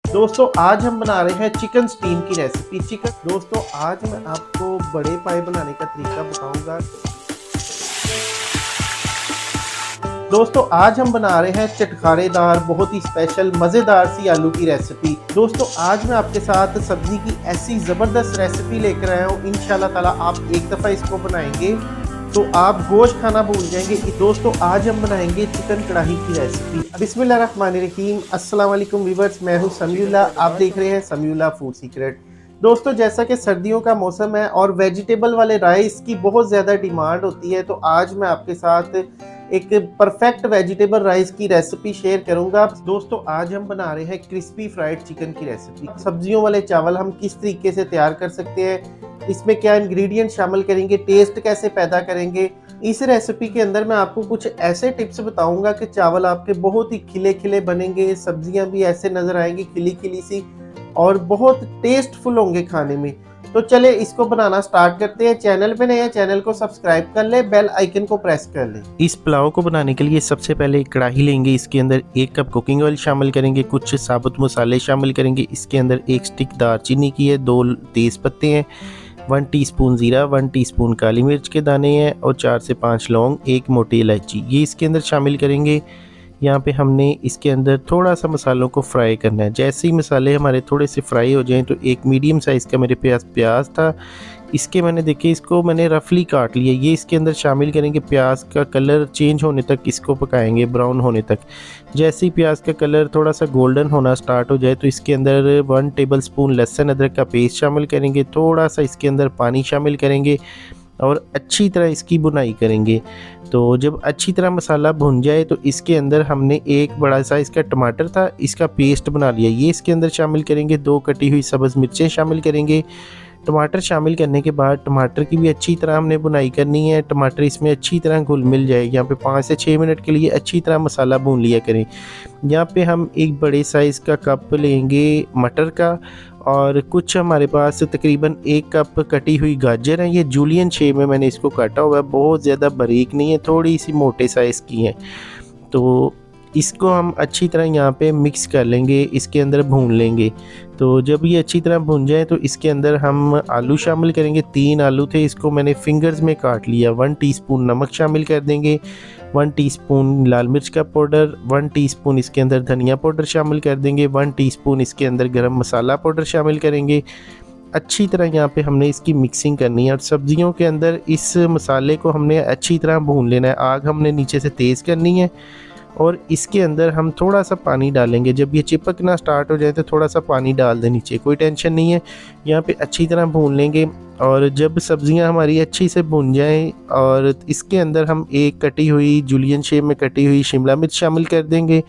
दोस्तों आज हम बना रहे हैं चिकन स्टीम की रेसिपी। दोस्तों आज मैं आपको बड़े पाए बनाने का तरीका बताऊंगा। दोस्तों आज हम बना रहे हैं चटखारेदार बहुत ही स्पेशल मज़ेदार सी आलू की रेसिपी। दोस्तों आज मैं आपके साथ सब्जी की ऐसी ज़बरदस्त रेसिपी लेकर आया हूँ। इंशाल्लाह ताला आप एक दफ़ा इसको बनाएंगे तो आप गोश्त खाना भूल जाएंगे। दोस्तों आज हम बनाएंगे चिकन कढ़ाई की रेसिपी। बिस्मिल्लाहिर्रहमानिर्रहीम। अस्सलाम वालेकुम व्यूअर्स, मैं हूँ समीउल्लाह, आप देख रहे हैं समीउल्लाह फूड सीक्रेट। दोस्तों जैसा कि सर्दियों का मौसम है और वेजिटेबल वाले राइस की बहुत ज़्यादा डिमांड होती है, तो आज मैं आपके साथ एक परफेक्ट वेजिटेबल राइस की रेसिपी शेयर करूंगा। दोस्तों आज हम बना रहे हैं क्रिस्पी फ्राइड चिकन की रेसिपी। सब्जियों वाले चावल हम किस तरीके से तैयार कर सकते हैं, इसमें क्या इंग्रेडिएंट शामिल करेंगे, टेस्ट कैसे पैदा करेंगे, इस रेसिपी के अंदर मैं आपको कुछ ऐसे टिप्स बताऊंगा कि चावल आपके बहुत ही खिले खिले बनेंगे, सब्जियां भी ऐसे नजर आएंगी खिली खिली सी और बहुत टेस्टफुल होंगे खाने में। तो चले इसको बनाना स्टार्ट करते हैं। चैनल पे नए हैं, चैनल को सब्सक्राइब कर ले, बेल आइकन को प्रेस कर ले। इस पुलाव को बनाने के लिए सबसे पहले एक कढ़ाई लेंगे, इसके अंदर 1 कप कुकिंग ऑयल शामिल करेंगे, कुछ साबुत मसाले शामिल करेंगे। इसके अंदर 1 स्टिक दालचीनी की है, 2 तेज़ पत्ते हैं, 1 टीस्पून ज़ीरा, 1 टीस्पून काली मिर्च के दाने हैं और 4 से 5 लौंग, 1 मोटी इलायची, ये इसके अंदर शामिल करेंगे। यहाँ पे हमने इसके अंदर थोड़ा सा मसालों को फ्राई करना है। जैसे ही मसाले हमारे थोड़े से फ्राई हो जाएं तो एक मीडियम साइज़ का मेरे पास प्याज था, इसके मैंने देखिए इसको मैंने रफली काट लिया, ये इसके अंदर शामिल करेंगे। प्याज का कलर चेंज होने तक इसको पकाएंगे, ब्राउन होने तक। जैसे ही प्याज का कलर थोड़ा सा गोल्डन होना स्टार्ट हो जाए तो इसके अंदर 1 टेबलस्पून लहसुन अदरक का पेस्ट शामिल करेंगे, थोड़ा सा इसके अंदर पानी शामिल करेंगे और अच्छी तरह इसकी भुनाई करेंगे। तो जब अच्छी तरह मसाला भुन जाए तो इसके अंदर हमने 1 बड़ा साइज़ का टमाटर था, इसका पेस्ट बना लिया, ये इसके अंदर शामिल करेंगे। 2 कटी हुई सब्ज़ मिर्चें शामिल करेंगे। टमाटर शामिल करने के बाद टमाटर की भी अच्छी तरह हमने भुनाई करनी है, टमाटर इसमें अच्छी तरह घुल मिल जाए। यहाँ पे 5 से 6 मिनट के लिए अच्छी तरह मसाला भून लिया करें। यहाँ पे हम एक बड़े साइज़ का कप लेंगे मटर का और कुछ हमारे पास तकरीबन 1 कप कटी हुई गाजर है, ये जूलियन शेप में मैंने इसको काटा हुआ है, बहुत ज़्यादा बारीक नहीं है, थोड़ी सी मोटे साइज़ की है। तो इसको हम अच्छी तरह यहाँ पे मिक्स कर लेंगे, इसके अंदर भून लेंगे। तो जब ये अच्छी तरह भून जाए तो इसके अंदर हम आलू शामिल करेंगे। 3 आलू थे, इसको मैंने फिंगर्स में काट लिया। 1 टीस्पून नमक शामिल कर देंगे, 1 टीस्पून लाल मिर्च का पाउडर, 1 टीस्पून इसके अंदर धनिया पाउडर शामिल कर देंगे, 1 टीस्पून इसके अंदर गरम मसाला पाउडर शामिल करेंगे। अच्छी तरह यहाँ पे हमने इसकी मिक्सिंग करनी है और सब्जियों के अंदर इस मसाले को हमने अच्छी तरह भून लेना है। आग हमने नीचे से तेज़ करनी है और इसके अंदर हम थोड़ा सा पानी डालेंगे। जब ये चिपकना स्टार्ट हो जाए तो थोड़ा सा पानी डाल दें नीचे, कोई टेंशन नहीं है। यहाँ पे अच्छी तरह भून लेंगे और जब सब्जियां हमारी अच्छी से भून जाएं और इसके अंदर हम एक कटी हुई जूलियन शेप में कटी हुई शिमला मिर्च शामिल कर देंगे।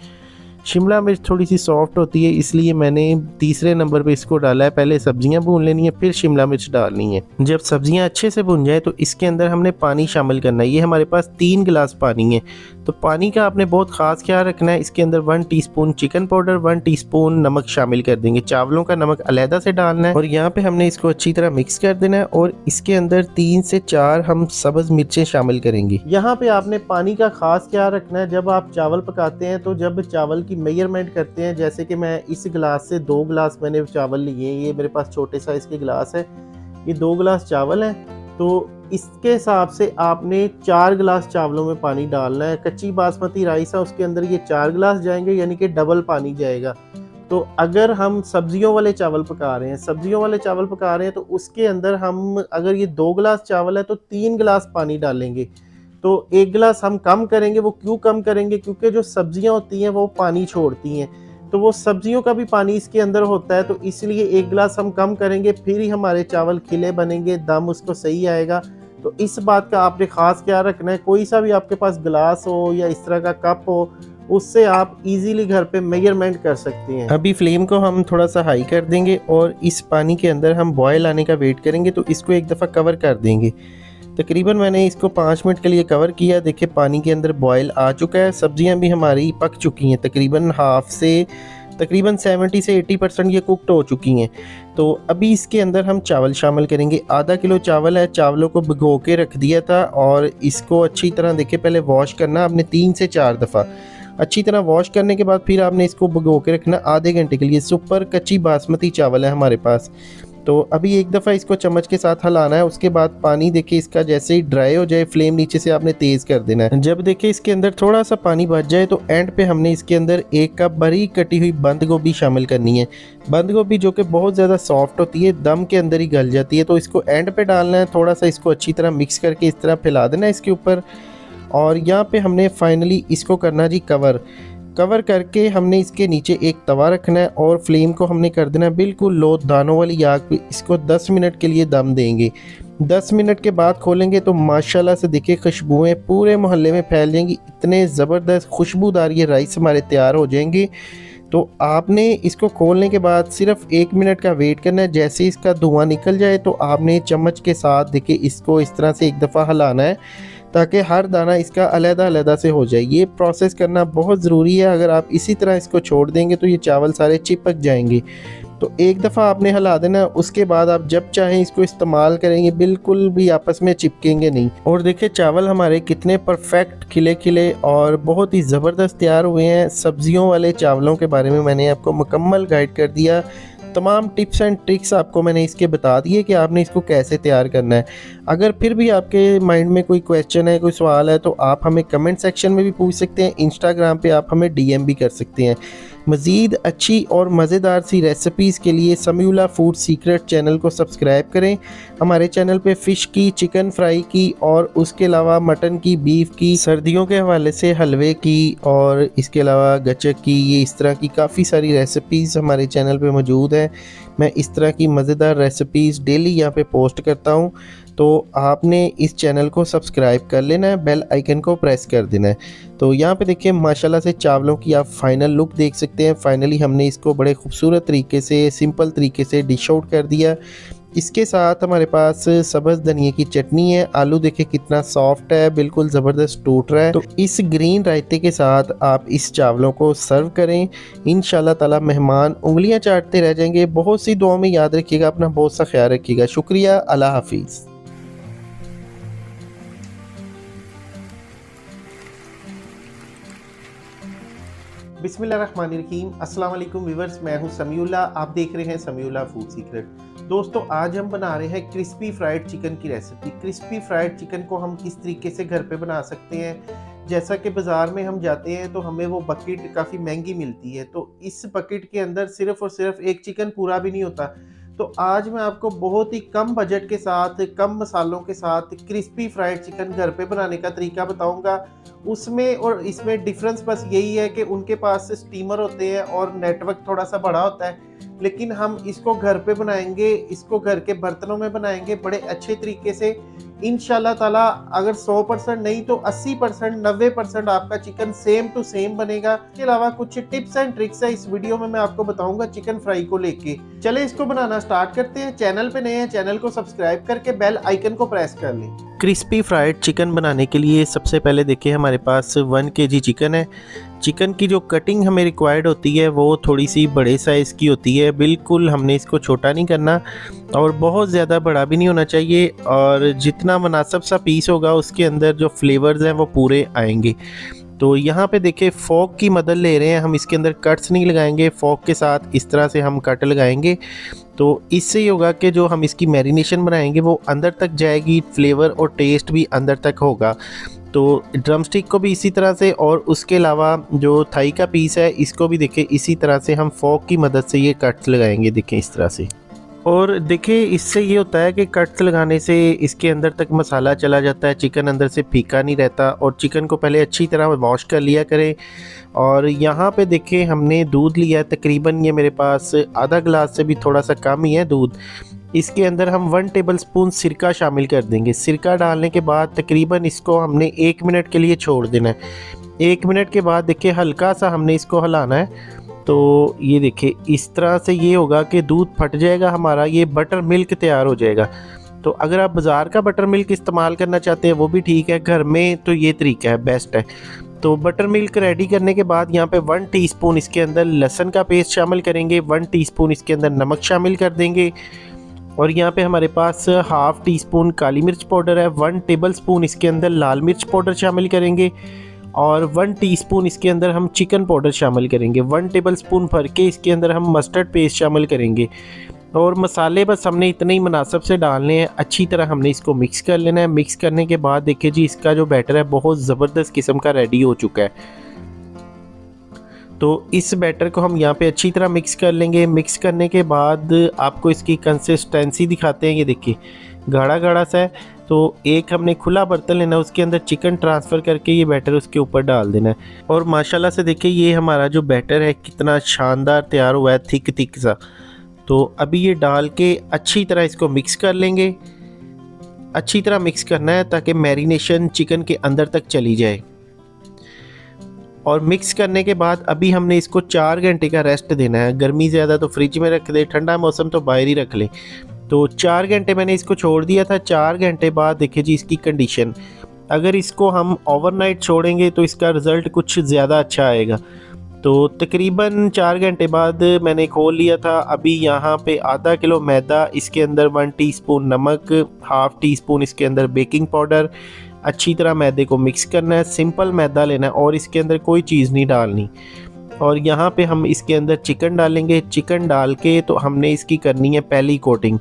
शिमला मिर्च थोड़ी सी सॉफ्ट होती है, इसलिए मैंने तीसरे नंबर पे इसको डाला है। पहले सब्जियां भून लेनी है, फिर शिमला मिर्च डालनी है। जब सब्जियां अच्छे से भून जाए तो इसके अंदर हमने पानी शामिल करना है। ये हमारे पास 3 गिलास पानी है, तो पानी का आपने बहुत ख़ास ख्याल रखना है। इसके अंदर 1 टीस्पून चिकन पाउडर, 1 टीस्पून नमक शामिल कर देंगे। चावलों का नमक अलहदा से डालना है और यहाँ पे हमने इसको अच्छी तरह मिक्स कर देना है और इसके अंदर 3 से 4 हम सब्ज़ मिर्चें शामिल करेंगे। यहाँ पे आपने पानी का खास ख्याल रखना है। जब आप चावल पकाते हैं तो जब चावल की मेजरमेंट करते हैं, जैसे कि मैं इस गिलास से 2 गिलास मैंने चावल लिए, ये मेरे पास छोटे साइज़ के गिलास है, ये 2 गिलास चावल हैं, तो इसके हिसाब से आपने 4 गिलास चावलों में पानी डालना है। कच्ची बासमती राइस है, उसके अंदर ये 4 गिलास जाएंगे, यानी कि डबल पानी जाएगा। तो अगर हम सब्जियों वाले चावल पका रहे हैं तो उसके अंदर हम अगर ये 2 गिलास चावल है तो 3 गिलास पानी डालेंगे। तो 1 गिलास हम कम करेंगे। वो क्यों कम करेंगे? क्योंकि जो सब्जियां होती हैं वो पानी छोड़ती हैं, तो वो सब्जियों का भी पानी इसके अंदर होता है, तो इसलिए 1 गिलास हम कम करेंगे, फिर ही हमारे चावल खिले बनेंगे, दम उसको सही आएगा। तो इस बात का आपने ख़ास ख्याल रखना है। कोई सा भी आपके पास गिलास हो या इस तरह का कप हो, उससे आप इजीली घर पे मेजरमेंट कर सकते हैं। अभी फ्लेम को हम थोड़ा सा हाई कर देंगे और इस पानी के अंदर हम बॉयल आने का वेट करेंगे। तो इसको एक दफ़ा कवर कर देंगे। तकरीबन मैंने इसको 5 मिनट के लिए कवर किया। देखिए पानी के अंदर बॉयल आ चुका है, सब्जियां भी हमारी पक चुकी हैं, तकरीबन हाफ से तकरीबन 70 से 80% ये कुकड हो चुकी हैं। तो अभी इसके अंदर हम चावल शामिल करेंगे। आधा किलो चावल है, चावलों को भिगो के रख दिया था और इसको अच्छी तरह देखिए पहले वॉश करना आपने 3 से 4 दफ़ा। अच्छी तरह वॉश करने के बाद फिर आपने इसको भिगो के रखना आधे घंटे के लिए। सुपर कच्ची बासमती चावल है हमारे पास। तो अभी एक दफ़ा इसको चम्मच के साथ हिलाना है। उसके बाद पानी देखिए इसका जैसे ही ड्राई हो जाए फ्लेम नीचे से आपने तेज़ कर देना है। जब देखिए इसके अंदर थोड़ा सा पानी बच जाए तो एंड पे हमने इसके अंदर 1 कप बारीक कटी हुई बंद गोभी शामिल करनी है। बंद गोभी जो कि बहुत ज़्यादा सॉफ्ट होती है, दम के अंदर ही गल जाती है, तो इसको एंड पे डालना है। थोड़ा सा इसको अच्छी तरह मिक्स करके इस तरह फैला देना है इसके ऊपर। और यहाँ पे हमने फाइनली इसको करना जी कवर करके हमने इसके नीचे एक तवा रखना है और फ्लेम को हमने कर देना है बिल्कुल लो दानों वाली आग पे। इसको 10 मिनट के लिए दम देंगे। 10 मिनट के बाद खोलेंगे तो माशाल्लाह से देखिए खुशबुएं पूरे मोहल्ले में फैल जाएंगी। इतने ज़बरदस्त खुशबूदार ये राइस हमारे तैयार हो जाएंगे। तो आपने इसको खोलने के बाद सिर्फ 1 मिनट का वेट करना है। जैसे इसका धुआं निकल जाए तो आपने चम्मच के साथ देखिए इसको इस तरह से एक दफ़ा हिलाना है ताकि हर दाना इसका अलग-अलग से हो जाए। ये प्रोसेस करना बहुत ज़रूरी है। अगर आप इसी तरह इसको छोड़ देंगे तो ये चावल सारे चिपक जाएंगे। तो एक दफ़ा आपने हिला देना, उसके बाद आप जब चाहें इसको इस्तेमाल करेंगे, बिल्कुल भी आपस में चिपकेंगे नहीं। और देखिए चावल हमारे कितने परफेक्ट खिले खिले और बहुत ही ज़बरदस्त तैयार हुए हैं। सब्जियों वाले चावलों के बारे में मैंने आपको मुकम्मल गाइड कर दिया। तमाम टिप्स एंड ट्रिक्स आपको मैंने इसके बता दिए कि आपने इसको कैसे तैयार करना है। अगर फिर भी आपके माइंड में कोई क्वेश्चन है, कोई सवाल है, तो आप हमें कमेंट सेक्शन में भी पूछ सकते हैं। इंस्टाग्राम पे आप हमें DM भी कर सकते हैं। मज़ीद अच्छी और मज़ेदार सी रेसिपीज़ के लिए समीउल्लाह फूड सीक्रेट चैनल को सब्सक्राइब करें। हमारे चैनल पे फ़िश की, चिकन फ्राई की और उसके अलावा मटन की, बीफ की, सर्दियों के हवाले से हलवे की और इसके अलावा गचक की, ये इस तरह की काफ़ी सारी रेसिपीज़ हमारे चैनल पे मौजूद हैं। मैं इस तरह की मज़ेदार रेसिपीज़ डेली यहाँ पे पोस्ट करता हूँ। तो आपने इस चैनल को सब्सक्राइब कर लेना है, बेल आइकन को प्रेस कर देना है। तो यहाँ पे देखिए माशाल्लाह से चावलों की आप फाइनल लुक देख सकते हैं। फाइनली हमने इसको बड़े खूबसूरत तरीके से, सिंपल तरीके से डिश आउट कर दिया। इसके साथ हमारे पास सब्ज़ धनिए की चटनी है। आलू देखिए कितना सॉफ्ट है, बिल्कुल ज़बरदस्त टूट रहा है। तो इस ग्रीन रायते के साथ आप इस चावलों को सर्व करें। इंशाल्लाह ताला मेहमान उंगलियां चाटते रह जाएंगे। बहुत सी दुआओं में याद रखिएगा, अपना बहुत सा ख्याल रखिएगा। शुक्रिया, अल्लाह हाफिज़। बिस्मिल्लाहिर्रहमानिर्रहीम। अस्सलाम वालेकुम व्यूअर्स, मैं हूं समीउल्लाह। आप देख रहे हैं समीउल्लाह फूड सीक्रेट। दोस्तों आज हम बना रहे हैं क्रिस्पी फ्राइड चिकन की रेसिपी। क्रिस्पी फ्राइड चिकन को हम किस तरीके से घर पे बना सकते हैं। जैसा कि बाज़ार में हम जाते हैं तो हमें वो बकेट काफ़ी महंगी मिलती है, तो इस बकेट के अंदर सिर्फ़ और सिर्फ एक चिकन पूरा भी नहीं होता। तो आज मैं आपको बहुत ही कम बजट के साथ, कम मसालों के साथ क्रिस्पी फ्राइड चिकन घर पे बनाने का तरीका बताऊंगा। उसमें और इसमें डिफरेंस बस यही है कि उनके पास स्टीमर होते हैं और नेटवर्क थोड़ा सा बड़ा होता है, लेकिन हम इसको घर पे बनाएंगे, इसको घर के बर्तनों में बनाएंगे बड़े अच्छे तरीके से। इंशाल्लाह ताला अगर 100% नहीं तो 80%, 90% आपका चिकन सेम टू सेम बनेगा। इसके अलावा कुछ टिप्स एंड ट्रिक्स है इस वीडियो में मैं आपको बताऊंगा चिकन फ्राई को लेके। चले इसको बनाना स्टार्ट करते हैं। चैनल पे नए हैं, चैनल को सब्सक्राइब करके बेल आइकन को प्रेस कर लें। क्रिस्पी फ्राइड चिकन बनाने के लिए सबसे पहले देखिए हमारे पास 1 kg चिकन है। चिकन की जो कटिंग हमें रिक्वायर्ड होती है वो थोड़ी सी बड़े साइज़ की होती है। बिल्कुल हमने इसको छोटा नहीं करना और बहुत ज़्यादा बड़ा भी नहीं होना चाहिए, और जितना मुनासिब सा पीस होगा उसके अंदर जो फ्लेवर्स हैं वो पूरे आएंगे। तो यहाँ पे देखिए फ़ोक की मदद ले रहे हैं हम, इसके अंदर कट्स नहीं लगाएंगे। फ़ोक के साथ इस तरह से हम कट लगाएंगे, तो इससे ये होगा कि जो हम इसकी मैरिनेशन बनाएंगे वो अंदर तक जाएगी, फ्लेवर और टेस्ट भी अंदर तक होगा। तो ड्रमस्टिक को भी इसी तरह से, और उसके अलावा जो थाई का पीस है इसको भी देखिए इसी तरह से हम फ़ोक की मदद से ये कट्स लगाएंगे, देखिए इस तरह से। और देखिए इससे ये होता है कि कट्स लगाने से इसके अंदर तक मसाला चला जाता है, चिकन अंदर से फीका नहीं रहता। और चिकन को पहले अच्छी तरह वॉश कर लिया करें। और यहाँ पे देखिए हमने दूध लिया है, तकरीबन ये मेरे पास आधा गिलास से भी थोड़ा सा कम ही है दूध। इसके अंदर हम 1 टेबलस्पून सिरका शामिल कर देंगे। सिरका डालने के बाद तकरीबन इसको हमने 1 मिनट के लिए छोड़ देना है। 1 मिनट के बाद देखिए हल्का सा हमने इसको हिलाना है। तो ये देखिए इस तरह से ये होगा कि दूध फट जाएगा हमारा, ये बटर मिल्क तैयार हो जाएगा। तो अगर आप बाज़ार का बटर मिल्क इस्तेमाल करना चाहते हैं वो भी ठीक है, घर में तो ये तरीका है, बेस्ट है। तो बटर मिल्क रेडी करने के बाद यहाँ पे 1 टीस्पून इसके अंदर लहसुन का पेस्ट शामिल करेंगे, 1 टीस्पून इसके अंदर नमक शामिल कर देंगे, और यहाँ पे हमारे पास 1/2 टीस्पून काली मिर्च पाउडर है, 1 टेबलस्पून इसके अंदर लाल मिर्च पाउडर शामिल करेंगे, और 1 टीस्पून इसके अंदर हम चिकन पाउडर शामिल करेंगे। 1 टेबलस्पून भर के इसके अंदर हम मस्टर्ड पेस्ट शामिल करेंगे और मसाले बस हमने इतने ही मुनासिब से डालने हैं। अच्छी तरह हमने इसको मिक्स कर लेना है। मिक्स करने के बाद देखिए जी इसका जो बैटर है बहुत ज़बरदस्त किस्म का रेडी हो चुका है। तो इस बैटर को हम यहाँ पे अच्छी तरह मिक्स कर लेंगे। मिक्स करने के बाद आपको इसकी कंसिस्टेंसी दिखाते हैं। ये देखिए गाढ़ा गाढ़ा सा है। तो एक हमने खुला बर्तन लेना है, उसके अंदर चिकन ट्रांसफ़र करके ये बैटर उसके ऊपर डाल देना है। और माशाल्लाह से देखिए ये हमारा जो बैटर है कितना शानदार तैयार हुआ है, थिक थिक सा। तो अभी ये डाल के अच्छी तरह इसको मिक्स कर लेंगे। अच्छी तरह मिक्स करना है ताकि मैरिनेशन चिकन के अंदर तक चली जाए। और मिक्स करने के बाद अभी हमने इसको 4 घंटे का रेस्ट देना है। गर्मी ज़्यादा तो फ्रिज में रख दे, ठंडा मौसम तो बाहर ही रख ले। तो 4 घंटे मैंने इसको छोड़ दिया था। 4 घंटे बाद देखिए जी इसकी कंडीशन, अगर इसको हम ओवरनाइट छोड़ेंगे तो इसका रिज़ल्ट कुछ ज़्यादा अच्छा आएगा। तो तकरीबन 4 घंटे बाद मैंने खोल लिया था। अभी यहाँ पे आधा किलो मैदा, इसके अंदर 1 टीस्पून नमक, हाफ़ टीस्पून इसके अंदर बेकिंग पाउडर, अच्छी तरह मैदे को मिक्स करना है। सिंपल मैदा लेना है और इसके अंदर कोई चीज़ नहीं डालनी। और यहाँ पे हम इसके अंदर चिकन डालेंगे। चिकन डाल के तो हमने इसकी करनी है पहली कोटिंग।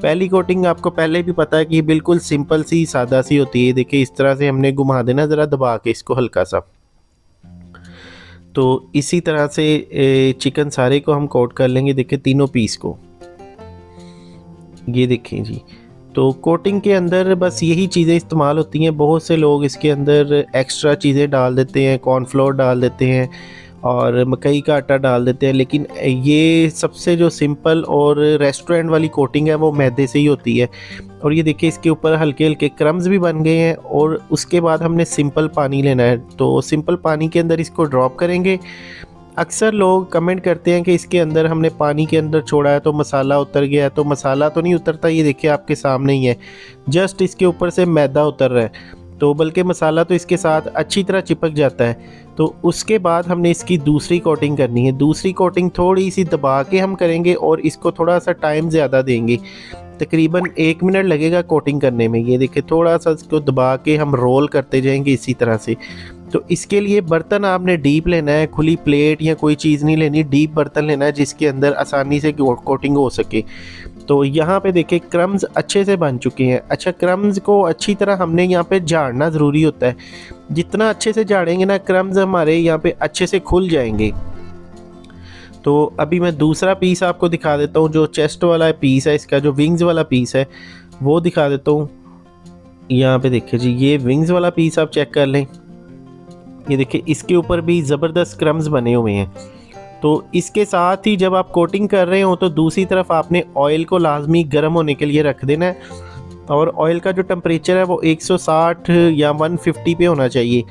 पहली कोटिंग आपको पहले भी पता है कि बिल्कुल सिंपल सी सादा सी होती है। देखिए इस तरह से हमने घुमा देना ज़रा दबा के इसको हल्का सा। तो इसी तरह से चिकन सारे को हम कोट कर लेंगे। देखिए तीनों पीस को, ये देखें जी। तो कोटिंग के अंदर बस यही चीज़ें इस्तेमाल होती हैं। बहुत से लोग इसके अंदर एक्स्ट्रा चीज़ें डाल देते हैं, कॉर्नफ्लोर डाल देते हैं और मकई का आटा डाल देते हैं, लेकिन ये सबसे जो सिंपल और रेस्टोरेंट वाली कोटिंग है वो मैदे से ही होती है। और ये देखिए इसके ऊपर हल्के हल्के क्रम्स भी बन गए हैं। और उसके बाद हमने सिंपल पानी लेना है। तो सिंपल पानी के अंदर इसको ड्रॉप करेंगे। अक्सर लोग कमेंट करते हैं कि इसके अंदर हमने पानी के अंदर छोड़ा है तो मसाला उतर गया है। तो मसाला तो नहीं उतरता, ये देखिए आपके सामने ही है, जस्ट इसके ऊपर से मैदा उतर रहा है। तो बल्कि मसाला तो इसके साथ अच्छी तरह चिपक जाता है। तो उसके बाद हमने इसकी दूसरी कोटिंग करनी है। दूसरी कोटिंग थोड़ी सी दबा के हम करेंगे और इसको थोड़ा सा टाइम ज़्यादा देंगे। तकरीबन 1 मिनट लगेगा कोटिंग करने में। ये देखिए थोड़ा सा इसको दबा के हम रोल करते जाएंगे इसी तरह से। तो इसके लिए बर्तन आपने डीप लेना है, खुली प्लेट या कोई चीज़ नहीं लेनी, डीप बर्तन लेना है जिसके अंदर आसानी से कोटिंग हो सके। तो यहाँ पे देखिए क्रम्स अच्छे से बन चुके हैं। अच्छा, क्रम्स को अच्छी तरह हमने यहाँ पे झाड़ना ज़रूरी होता है। जितना अच्छे से झाड़ेंगे ना, क्रम्स हमारे यहाँ पे अच्छे से खुल जाएंगे। तो अभी मैं दूसरा पीस आपको दिखा देता हूँ। जो चेस्ट वाला पीस है, इसका जो विंग्स वाला पीस है वो दिखा देता हूँ। यहाँ पे देखिए जी, ये विंग्स वाला पीस आप चेक कर लें। ये देखिए इसके ऊपर भी ज़बरदस्त क्रम्स बने हुए हैं। तो इसके साथ ही जब आप कोटिंग कर रहे हो तो दूसरी तरफ आपने ऑयल को लाजमी गर्म होने के लिए रख देना है। और ऑयल का जो टेम्परेचर है वो 160 या 150 पे होना चाहिए।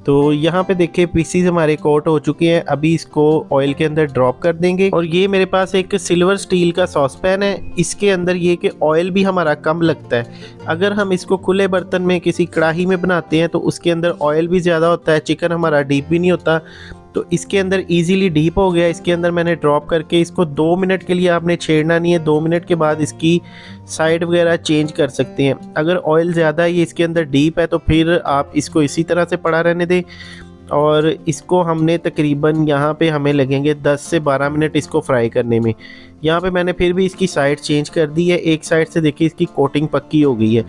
तो यहाँ पे देखिए पीसीज हमारे कोट हो चुके हैं। अभी इसको ऑयल के अंदर ड्रॉप कर देंगे। और ये मेरे पास एक सिल्वर स्टील का सॉस पैन है। इसके अंदर ये कि ऑयल भी हमारा कम लगता है। अगर हम इसको खुले बर्तन में किसी कढ़ाई में बनाते हैं तो उसके अंदर ऑयल भी ज़्यादा होता है, चिकन हमारा डीप भी नहीं होता। तो इसके अंदर इजीली डीप हो गया। इसके अंदर मैंने ड्रॉप करके इसको 2 मिनट के लिए आपने छेड़ना नहीं है। 2 मिनट के बाद इसकी साइड वगैरह चेंज कर सकते हैं। अगर ऑयल ज़्यादा है, ये इसके अंदर डीप है, तो फिर आप इसको इसी तरह से पड़ा रहने दें। और इसको हमने तकरीबन यहाँ पे हमें लगेंगे 10 से 12 मिनट इसको फ्राई करने में। यहाँ पे मैंने फिर भी इसकी साइड चेंज कर दी है। एक साइड से देखिए इसकी कोटिंग पक्की हो गई है।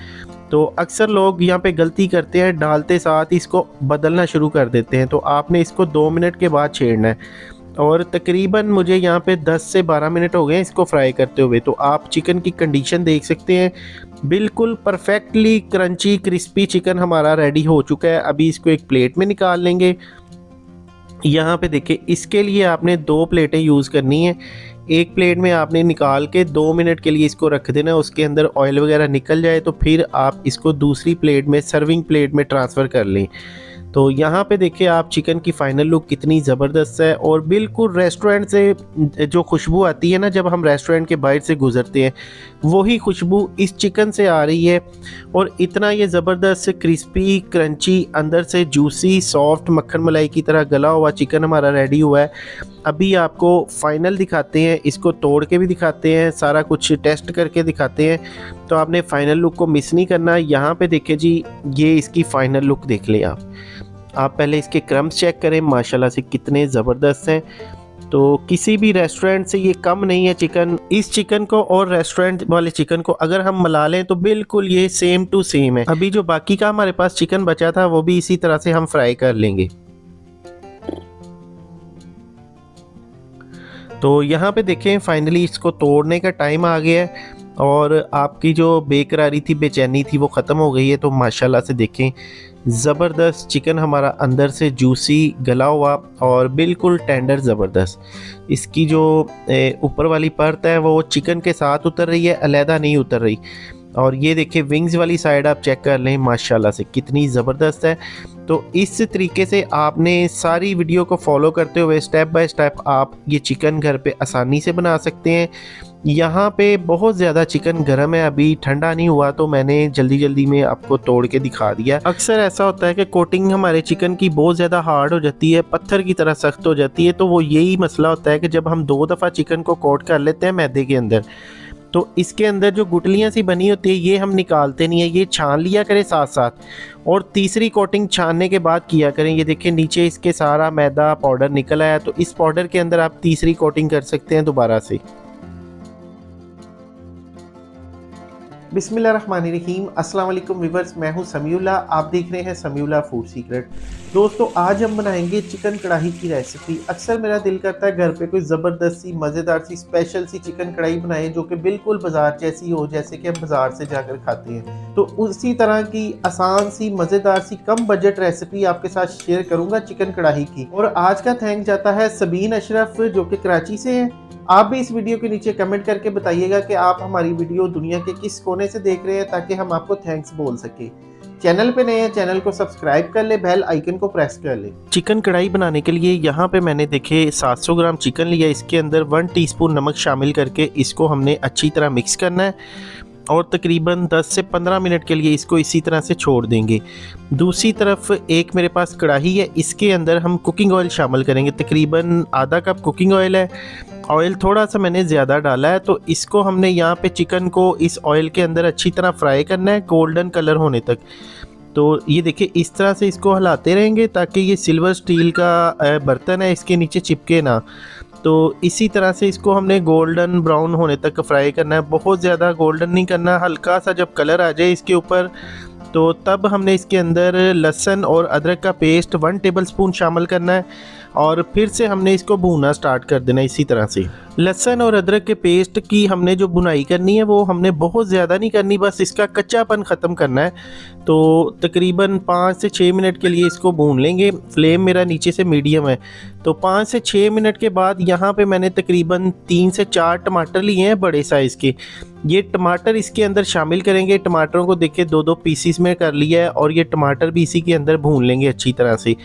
तो अक्सर लोग यहाँ पे गलती करते हैं, डालते साथ इसको बदलना शुरू कर देते हैं। तो आपने इसको 2 मिनट के बाद छेड़ना है। और तकरीबन मुझे यहाँ पे 10 से 12 मिनट हो गए इसको फ्राई करते हुए। तो आप चिकन की कंडीशन देख सकते हैं, बिल्कुल परफेक्टली क्रंची क्रिस्पी चिकन हमारा रेडी हो चुका है। अभी इसको एक प्लेट में निकाल लेंगे। यहाँ पे देखिए इसके लिए आपने 2 प्लेटें यूज़ करनी है। एक प्लेट में आपने निकाल के 2 मिनट के लिए इसको रख देना है। उसके अंदर ऑयल वगैरह निकल जाए तो फिर आप इसको दूसरी प्लेट में, सर्विंग प्लेट में ट्रांसफ़र कर लें। तो यहाँ पे देखिए आप चिकन की फ़ाइनल लुक कितनी ज़बरदस्त है। और बिल्कुल रेस्टोरेंट से जो खुशबू आती है ना जब हम रेस्टोरेंट के बाहर से गुज़रते हैं, वही खुशबू इस चिकन से आ रही है। और इतना ये ज़बरदस्त क्रिस्पी क्रंची, अंदर से जूसी सॉफ्ट मक्खन मलाई की तरह गला हुआ चिकन हमारा रेडी हुआ है। अभी आपको फ़ाइनल दिखाते हैं, इसको तोड़ के भी दिखाते हैं, सारा कुछ टेस्ट करके दिखाते हैं। तो आपने फ़ाइनल लुक को मिस नहीं करना। यहाँ पे देखिए जी, ये इसकी फ़ाइनल लुक देख लें आप। आप पहले इसके क्रम्स चेक करें, माशाल्लाह से कितने ज़बरदस्त हैं। तो किसी भी रेस्टोरेंट से ये कम नहीं है चिकन। इस चिकन को और रेस्टोरेंट वाले चिकन को अगर हम मिला लें तो बिल्कुल ये सेम टू सेम है। अभी जो बाकी का हमारे पास चिकन बचा था वो भी इसी तरह से हम फ्राई कर लेंगे। तो यहाँ पे देखें फाइनली इसको तोड़ने का टाइम आ गया है और आपकी जो बेकरारी थी, बेचैनी थी, वो ख़त्म हो गई है। तो माशाल्लाह से देखें ज़बरदस्त चिकन हमारा अंदर से जूसी गला हुआ और बिल्कुल टेंडर ज़बरदस्त। इसकी जो ऊपर वाली परत है वो चिकन के साथ उतर रही है, अलहदा नहीं उतर रही। और ये देखिए विंग्स वाली साइड आप चेक कर लें, माशाल्लाह से कितनी ज़बरदस्त है। तो इस तरीके से आपने सारी वीडियो को फॉलो करते हुए स्टेप बाय स्टेप आप ये चिकन घर पे आसानी से बना सकते हैं। यहाँ पे बहुत ज़्यादा चिकन गर्म है, अभी ठंडा नहीं हुआ, तो मैंने जल्दी जल्दी में आपको तोड़ के दिखा दिया। अक्सर ऐसा होता है कि कोटिंग हमारे चिकन की बहुत ज़्यादा हार्ड हो जाती है, पत्थर की तरह सख्त हो जाती है। तो वो यही मसला होता है कि जब हम 2 दफ़ा चिकन को कोट कर लेते हैं मैदे के अंदर, तो इसके अंदर जो गुटलियाँ सी बनी होती है ये हम निकालते नहीं है, ये छान लिया करें साथ साथ। और तीसरी कोटिंग छानने के बाद किया करें। ये देखिए नीचे इसके सारा मैदा पाउडर निकल आया, तो इस पाउडर के अंदर आप तीसरी कोटिंग कर सकते हैं दोबारा से। बिस्मिल्लाहिर्रहमानिर्रहीम। अस्सलाम वालेकुम व्यूअर्स, मैं हूं समीउल्लाह, आप देख रहे हैं समीउल्लाह फूड सीक्रेट। दोस्तों आज हम बनाएंगे चिकन कढ़ाई की रेसिपी। अक्सर मेरा दिल करता है घर पे कोई ज़बरदस्त सी मज़ेदार सी स्पेशल सी चिकन कढ़ाई बनाएं जो कि बिल्कुल बाजार जैसी हो, जैसे कि हम बाजार से जाकर खाते हैं। तो उसी तरह की आसान सी मज़ेदार सी कम बजट रेसिपी आपके साथ शेयर करूँगा चिकन कढ़ाई की। और आज का थैंक जाता है सबीन अशरफ जो कि कराची से हैं। आप भी इस वीडियो के नीचे कमेंट करके बताइएगा कि आप हमारी वीडियो दुनिया के किस कोने से देख रहे हैं ताकि हम आपको थैंक्स बोल सके। चैनल पे नए हैं, चैनल को सब्सक्राइब कर ले, बेल आइकन को प्रेस कर ले। चिकन कढ़ाई बनाने के लिए यहाँ पे मैंने देखे 700 ग्राम चिकन लिया। इसके अंदर 1 टीस्पून नमक शामिल करके इसको हमने अच्छी तरह मिक्स करना है और तकरीबन 10 से 15 मिनट के लिए इसको इसी तरह से छोड़ देंगे। दूसरी तरफ एक मेरे पास कढ़ाई है, इसके अंदर हम कुकिंग ऑयल शामिल करेंगे। तकरीबन आधा कप कुकिंग ऑयल है। ऑयल थोड़ा सा मैंने ज़्यादा डाला है, तो इसको हमने यहाँ पे चिकन को इस ऑयल के अंदर अच्छी तरह फ्राई करना है गोल्डन कलर होने तक। तो ये देखिए इस तरह से इसको हिलाते रहेंगे ताकि ये सिल्वर स्टील का बर्तन है, इसके नीचे चिपके ना। तो इसी तरह से इसको हमने गोल्डन ब्राउन होने तक फ्राई करना है, बहुत ज़्यादा गोल्डन नहीं करना। हल्का सा जब कलर आ जाए इसके ऊपर तो तब हमने इसके अंदर लहसुन और अदरक का पेस्ट 1 टेबलस्पून शामिल करना है और फिर से हमने इसको भूनना स्टार्ट कर देना इसी तरह से। लहसुन और अदरक के पेस्ट की हमने जो भुनाई करनी है वो हमने बहुत ज़्यादा नहीं करनी, बस इसका कच्चापन ख़त्म करना है। तो तकरीबन 5 से 6 मिनट के लिए इसको भून लेंगे। फ्लेम मेरा नीचे से मीडियम है। तो 5 से 6 मिनट के बाद यहाँ पे मैंने तकरीबन 3 से 4 टमाटर लिए हैं बड़े साइज़ के। ये टमाटर इसके अंदर शामिल करेंगे। टमाटरों को देखिए 2-2 पीसीस में कर लिया है और ये टमाटर भी इसी के अंदर भून लेंगे अच्छी तरह से।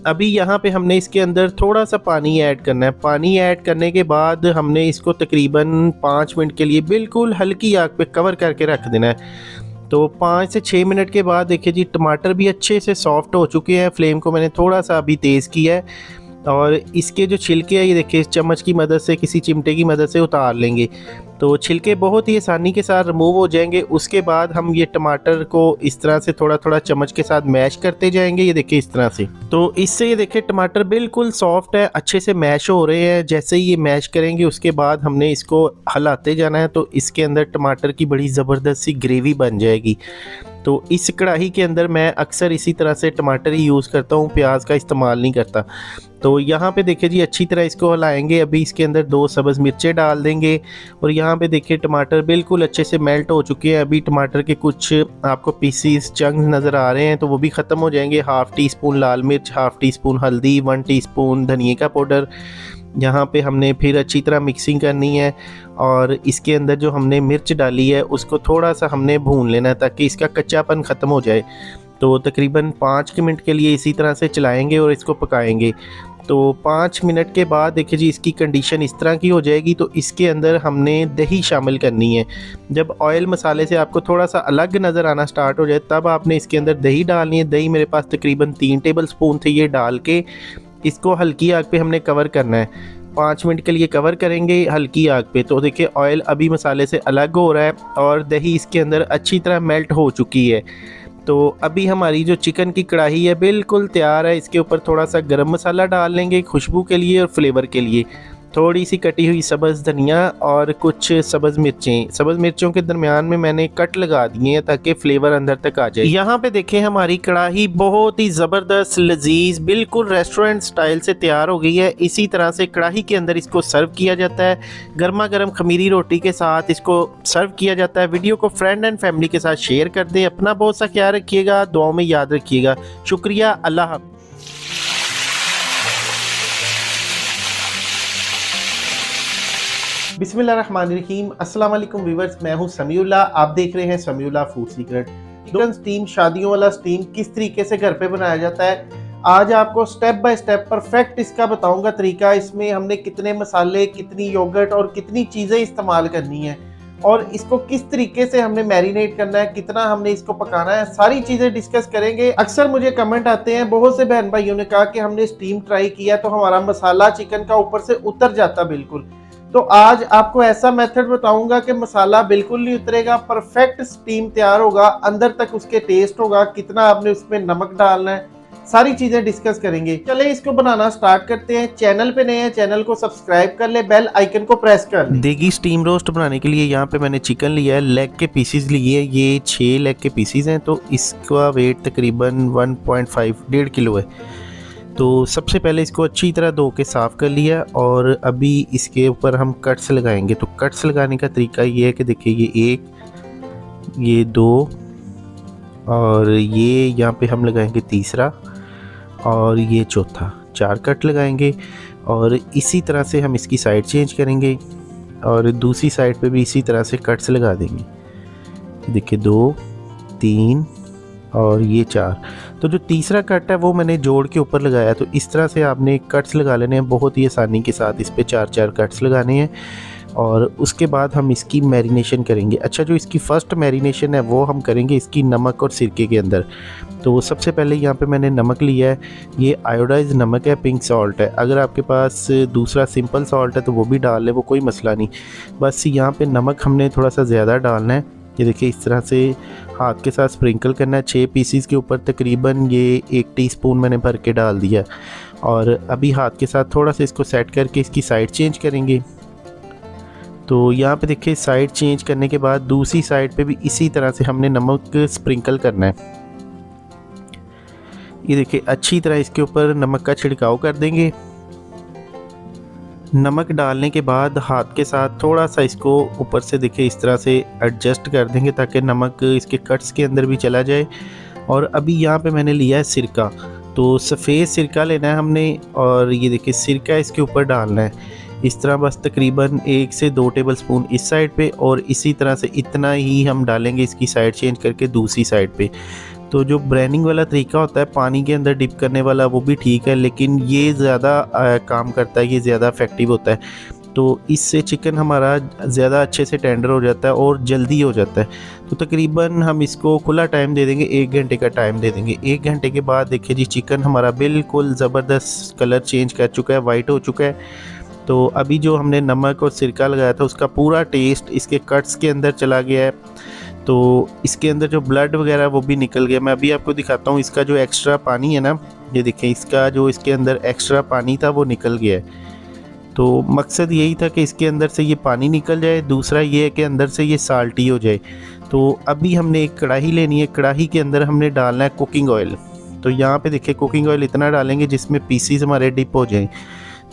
अभी यहाँ पे हमने इसके अंदर थोड़ा सा पानी ऐड करना है। पानी ऐड करने के बाद हमने इसको तकरीबन 5 मिनट के लिए बिल्कुल हल्की आग पे कवर करके रख देना है। तो 5 से 6 मिनट के बाद देखिए जी टमाटर भी अच्छे से सॉफ्ट हो चुके हैं। फ्लेम को मैंने थोड़ा सा अभी तेज़ किया है और इसके जो छिलके हैं ये देखिए चम्मच की मदद से, किसी चिमटे की मदद से उतार लेंगे। तो छिलके बहुत ही आसानी के साथ रिमूव हो जाएंगे। उसके बाद हम ये टमाटर को इस तरह से थोड़ा थोड़ा चम्मच के साथ मैश करते जाएंगे, ये देखिए इस तरह से। तो इससे ये देखिए टमाटर बिल्कुल सॉफ्ट है, अच्छे से मैश हो रहे हैं। जैसे ही ये मैश करेंगे उसके बाद हमने इसको हिलाते जाना है, तो इसके अंदर टमाटर की बड़ी ज़बरदस्त सी ग्रेवी बन जाएगी। तो इस कढ़ाई के अंदर मैं अक्सर इसी तरह से टमाटर ही यूज़ करता हूँ, प्याज का इस्तेमाल नहीं करता। तो यहाँ पे देखिए जी अच्छी तरह इसको हिलाएंगे। अभी इसके अंदर 2 सब्ज़ मिर्चें डाल देंगे और यहाँ पे देखिए टमाटर बिल्कुल अच्छे से मेल्ट हो चुके हैं। अभी टमाटर के कुछ आपको पीसीस चंक्स नज़र आ रहे हैं, तो वो भी ख़त्म हो जाएंगे। हाफ़ टी स्पून लाल मिर्च, हाफ़ टी स्पून हल्दी, 1 टीस्पून धनिया का पाउडर। यहाँ पे हमने फिर अच्छी तरह मिक्सिंग करनी है और इसके अंदर जो हमने मिर्च डाली है उसको थोड़ा सा हमने भून लेना है ताकि इसका कच्चापन ख़त्म हो जाए। तो तकरीबन 5 मिनट के लिए इसी तरह से चलाएंगे और इसको पकाएंगे। तो 5 मिनट के बाद देखिए जी इसकी कंडीशन इस तरह की हो जाएगी। तो इसके अंदर हमने दही शामिल करनी है। जब ऑयल मसाले से आपको थोड़ा सा अलग नज़र आना स्टार्ट हो जाए तब आपने इसके अंदर दही डालनी है। दही मेरे पास तकरीबन 3 टेबलस्पून थे। ये डाल के इसको हल्की आग पे हमने कवर करना है। 5 मिनट के लिए कवर करेंगे हल्की आग पे। तो देखिए ऑयल अभी मसाले से अलग हो रहा है और दही इसके अंदर अच्छी तरह मेल्ट हो चुकी है। तो अभी हमारी जो चिकन की कढ़ाई है बिल्कुल तैयार है। इसके ऊपर थोड़ा सा गरम मसाला डाल लेंगे खुशबू के लिए और फ्लेवर के लिए, थोड़ी सी कटी हुई सब्ज़ धनिया और कुछ सब्ज़ मिर्चें। सब्ज़ मिर्चों के दरमियान में मैंने कट लगा दिए हैं ताकि फ्लेवर अंदर तक आ जाए। यहाँ पे देखें हमारी कढ़ाई बहुत ही ज़बरदस्त लजीज बिल्कुल रेस्टोरेंट स्टाइल से तैयार हो गई है। इसी तरह से कढ़ाई के अंदर इसको सर्व किया जाता है, गर्मा गर्म खमीरी रोटी के साथ इसको सर्व किया जाता है। वीडियो को फ्रेंड एंड फैमिली के साथ शेयर कर दें। अपना बहुत सा ख्याल रखिएगा, दुआओं में याद रखिएगा। शुक्रिया, अल्लाह हाफ़िज़। बिस्मिल्लाहिर्रहमानिर्रहीम। अस्सलाम वालेकुम व्यूअर्स, मैं हूं समीउल्लाह, आप देख रहे हैं Samiullah food secret. Chicken steam, शादियों वाला स्टीम किस तरीके से घर पे बनाया जाता है, आज आपको स्टेप बाय स्टेप परफेक्ट इसका बताऊंगा तरीका। इसमें हमने कितने मसाले, कितनी योगर्ट और कितनी चीज़ें इस्तेमाल करनी है और इसको किस तरीके से हमने मैरिनेट करना है, कितना हमने इसको पकाना है, सारी चीज़ें डिस्कस करेंगे। अक्सर मुझे कमेंट आते हैं, बहुत से बहन भाइयों ने कहा कि हमने स्टीम ट्राई किया तो हमारा मसाला चिकन का ऊपर से उतर जाता बिल्कुल। तो आज आपको ऐसा मेथड बताऊंगा कि मसाला बिल्कुल नहीं उतरेगा, परफेक्ट स्टीम तैयार होगा, अंदर तक उसके टेस्ट होगा, कितना आपने उसमें नमक डालना है, सारी चीजें डिस्कस करेंगे। चले इसको बनाना स्टार्ट करते हैं। चैनल पे नए हैं, चैनल को सब्सक्राइब कर ले, बेल आइकन को प्रेस कर ले। देगी स्टीम रोस्ट बनाने के लिए यहाँ पे मैंने चिकन लिया है, लेग के पीसीज लिए, ये 6 लेग के पीसीज हैं। तो इसका वेट तकरीबन 1.5 किलो है। तो सबसे पहले इसको अच्छी तरह धो के साफ़ कर लिया और अभी इसके ऊपर हम कट्स लगाएंगे। तो कट्स लगाने का तरीका ये है कि देखिए ये 1, ये 2 और ये यहाँ पे हम लगाएंगे तीसरा और ये चौथा, 4 कट लगाएंगे। और इसी तरह से हम इसकी साइड चेंज करेंगे और दूसरी साइड पे भी इसी तरह से कट्स लगा देंगे। देखिए 2, 3 और ये 4। तो जो तीसरा कट है वो मैंने जोड़ के ऊपर लगाया। तो इस तरह से आपने कट्स लगा लेने हैं बहुत ही आसानी के साथ। इस पे 4 कट्स लगाने हैं और उसके बाद हम इसकी मैरिनेशन करेंगे। अच्छा, जो इसकी फ़र्स्ट मैरिनेशन है वो हम करेंगे इसकी नमक और सिरके के अंदर। तो सबसे पहले यहाँ पे मैंने नमक लिया है, ये आयोडाइज नमक है, पिंक सॉल्ट है। अगर आपके पास दूसरा सिंपल सॉल्ट है तो वो भी डाल लें, वो कोई मसला नहीं। बस यहाँ पे नमक हमने थोड़ा सा ज़्यादा डालना है। ये देखिए इस तरह से हाथ के साथ स्प्रिंकल करना है। 6 पीसीस के ऊपर तकरीबन ये 1 टीस्पून मैंने भर के डाल दिया। और अभी हाथ के साथ थोड़ा सा इसको सेट करके इसकी साइड चेंज करेंगे। तो यहाँ पे देखिए साइड चेंज करने के बाद दूसरी साइड पे भी इसी तरह से हमने नमक स्प्रिंकल करना है। ये देखिए अच्छी तरह इसके ऊपर नमक का छिड़काव कर देंगे। नमक डालने के बाद हाथ के साथ थोड़ा सा इसको ऊपर से देखिए इस तरह से एडजस्ट कर देंगे ताकि नमक इसके कट्स के अंदर भी चला जाए। और अभी यहाँ पे मैंने लिया है सिरका, तो सफ़ेद सिरका लेना है हमने और ये देखिए सिरका इसके ऊपर डालना है इस तरह, बस तकरीबन 1 से 2 टेबलस्पून इस साइड पे और इसी तरह से इतना ही हम डालेंगे इसकी साइड चेंज करके दूसरी साइड पे। तो जो ब्रेनिंग वाला तरीका होता है पानी के अंदर डिप करने वाला वो भी ठीक है, लेकिन ये ज़्यादा काम करता है, ये ज़्यादा इफेक्टिव होता है। तो इससे चिकन हमारा ज़्यादा अच्छे से टेंडर हो जाता है और जल्दी हो जाता है। तो तकरीबन हम इसको खुला टाइम दे देंगे, 1 घंटे का टाइम दे देंगे। 1 घंटे के बाद देखिए जी चिकन हमारा बिल्कुल ज़बरदस्त कलर चेंज कर चुका है, वाइट हो चुका है। तो अभी जो हमने नमक और सिरका लगाया था उसका पूरा टेस्ट इसके कट्स के अंदर चला गया है। तो इसके अंदर जो ब्लड वगैरह वो भी निकल गया। मैं अभी आपको दिखाता हूँ इसका जो एक्स्ट्रा पानी है ना, ये देखें इसका जो इसके अंदर एक्स्ट्रा पानी था वो निकल गया है। तो मकसद यही था कि इसके अंदर से ये पानी निकल जाए, दूसरा ये है कि अंदर से ये साल्टी हो जाए। तो अभी हमने एक कढ़ाई लेनी है, कढ़ाई के अंदर हमने डालना है कुकिंग ऑयल। तो यहाँ पे देखिए कुकिंग ऑयल इतना डालेंगे जिसमें पीसीज हमारे डिप हो जाएँ।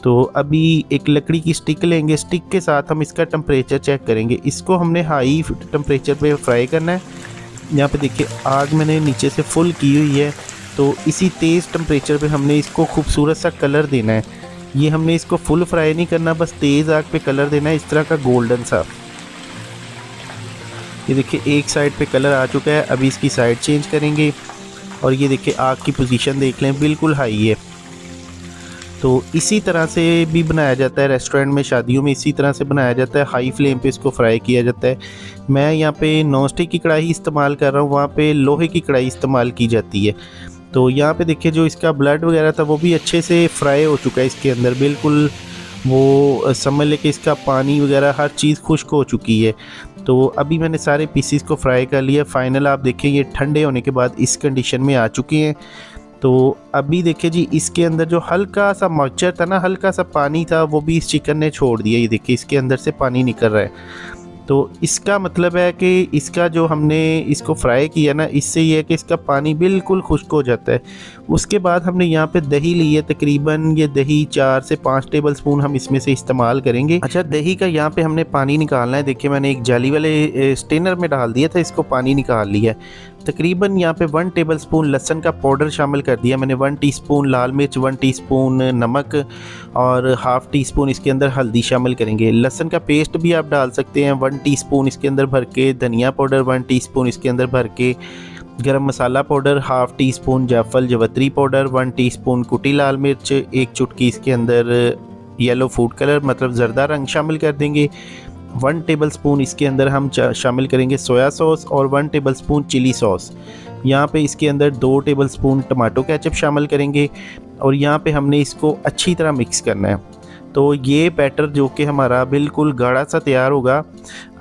तो अभी एक लकड़ी की स्टिक लेंगे, स्टिक के साथ हम इसका टेम्परेचर चेक करेंगे। इसको हमने हाई टेम्परेचर पे फ्राई करना है। यहाँ पे देखिए आग मैंने नीचे से फुल की हुई है। तो इसी तेज़ टेम्परेचर पे हमने इसको खूबसूरत सा कलर देना है। ये हमने इसको फुल फ्राई नहीं करना, बस तेज़ आग पे कलर देना है इस तरह का गोल्डन सा। ये देखिए एक साइड पे कलर आ चुका है, अभी इसकी साइड चेंज करेंगे। और ये देखिए आग की पोजीशन देख लें, बिल्कुल हाई है। तो इसी तरह से भी बनाया जाता है रेस्टोरेंट में, शादियों में इसी तरह से बनाया जाता है, हाई फ्लेम पे इसको फ्राई किया जाता है। मैं यहाँ पे नॉन स्टिक की कढ़ाई इस्तेमाल कर रहा हूँ, वहाँ पे लोहे की कढ़ाई इस्तेमाल की जाती है। तो यहाँ पे देखिए जो इसका ब्लड वगैरह था वो भी अच्छे से फ्राई हो चुका है इसके अंदर, बिल्कुल वो समझ ले कि इसका पानी वगैरह हर चीज़ खुश्क हो चुकी है। तो अभी मैंने सारे पीसीस को फ्राई कर लिया। फाइनल आप देखिए ये ठंडे होने के बाद इस कंडीशन में आ चुके हैं। तो अभी देखिए जी इसके अंदर जो हल्का सा मॉइस्चर था ना, हल्का सा पानी था, वो भी इस चिकन ने छोड़ दिया। ये देखिए इसके अंदर से पानी निकल रहा है। तो इसका मतलब है कि इसका जो हमने इसको फ्राई किया ना, इससे ये है कि इसका पानी बिल्कुल खुश्क हो जाता है। उसके बाद हमने यहाँ पे दही ली है, तकरीबन ये दही 4 से 5 टेबल स्पून हम इसमें से इस्तेमाल करेंगे। अच्छा, दही का यहाँ पे हमने पानी निकालना है। देखिए मैंने एक जाली वाले स्टेनर में डाल दिया था, इसको पानी निकाल लिया है। तकरीबन यहाँ पे 1 टेबल स्पून लहसुन का पाउडर शामिल कर दिया मैंने, 1 टीस्पून लाल मिर्च, 1 टीस्पून नमक और हाफ़ टी स्पून इसके अंदर हल्दी शामिल करेंगे। लहसुन का पेस्ट भी आप डाल सकते हैं 1 टीस्पून इसके अंदर भर के, धनिया पाउडर 1 टीस्पून इसके अंदर भर के, गरम मसाला पाउडर हाफ़ टी स्पून, जायफल जवत्री पाउडर 1 टीस्पून, कुटी लाल मिर्च 1 चुटकी इसके अंदर येलो फूड कलर मतलब ज़रदा रंग शामिल कर देंगे। 1 टेबल स्पून इसके अंदर हम शामिल करेंगे सोया सॉस और 1 टेबल स्पून चिली सॉस। यहाँ पे इसके अंदर 2 टेबल स्पून टमाटो केचप शामिल करेंगे और यहाँ पे हमने इसको अच्छी तरह मिक्स करना है। तो ये बैटर जो कि हमारा बिल्कुल गाढ़ा सा तैयार होगा।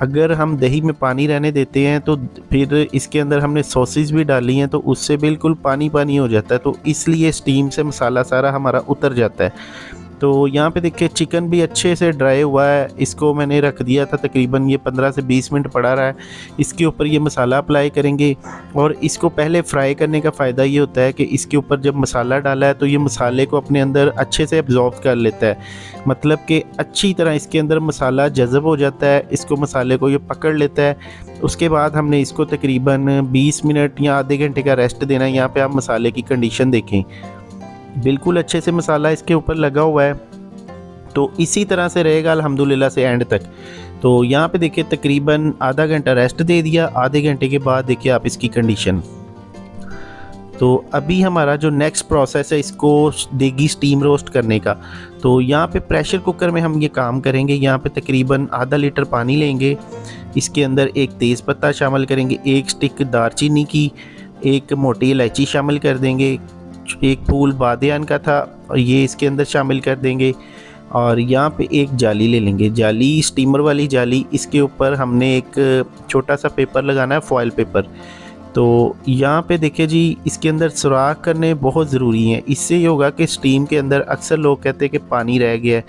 अगर हम दही में पानी रहने देते हैं तो फिर इसके अंदर हमने सॉसेज भी डाली हैं तो उससे बिल्कुल पानी पानी हो जाता है, तो इसलिए स्टीम से मसाला सारा हमारा उतर जाता है। तो यहाँ पे देखिए चिकन भी अच्छे से ड्राई हुआ है। इसको मैंने रख दिया था, तकरीबन ये 15 से 20 मिनट पड़ा रहा है। इसके ऊपर ये मसाला अप्लाई करेंगे और इसको पहले फ्राई करने का फ़ायदा ये होता है कि इसके ऊपर जब मसाला डाला है तो ये मसाले को अपने अंदर अच्छे से एब्जॉर्ब कर लेता है, मतलब कि अच्छी तरह इसके अंदर मसाला जज़ब हो जाता है, इसको मसाले को ये पकड़ लेता है। उसके बाद हमने इसको तकरीबन 20 मिनट या आधे घंटे का रेस्ट देना है। यहाँ पर आप मसाले की कंडीशन देखें, बिल्कुल अच्छे से मसाला इसके ऊपर लगा हुआ है। तो इसी तरह से रहेगा अल्हम्दुलिल्लाह से एंड तक। तो यहाँ पे देखिए तकरीबन आधा घंटा रेस्ट दे दिया। आधे घंटे के बाद देखिए आप इसकी कंडीशन। तो अभी हमारा जो नेक्स्ट प्रोसेस है इसको देगी स्टीम रोस्ट करने का। तो यहाँ पे प्रेशर कुकर में हम ये काम करेंगे। यहाँ पे तकरीबन आधा लीटर पानी लेंगे, इसके अंदर एक तेज़ पत्ता शामिल करेंगे, 1 स्टिक दारचीनी की, 1 मोटी इलायची शामिल कर देंगे, 1 फूल बादियान का था और ये इसके अंदर शामिल कर देंगे। और यहाँ पे एक जाली ले लेंगे, जाली स्टीमर वाली जाली। इसके ऊपर हमने एक छोटा सा पेपर लगाना है, फॉयल पेपर। तो यहाँ पे देखिए जी इसके अंदर सुराख करने बहुत ज़रूरी हैं। इससे ये होगा कि स्टीम के अंदर अक्सर लोग कहते हैं कि पानी रह गया है,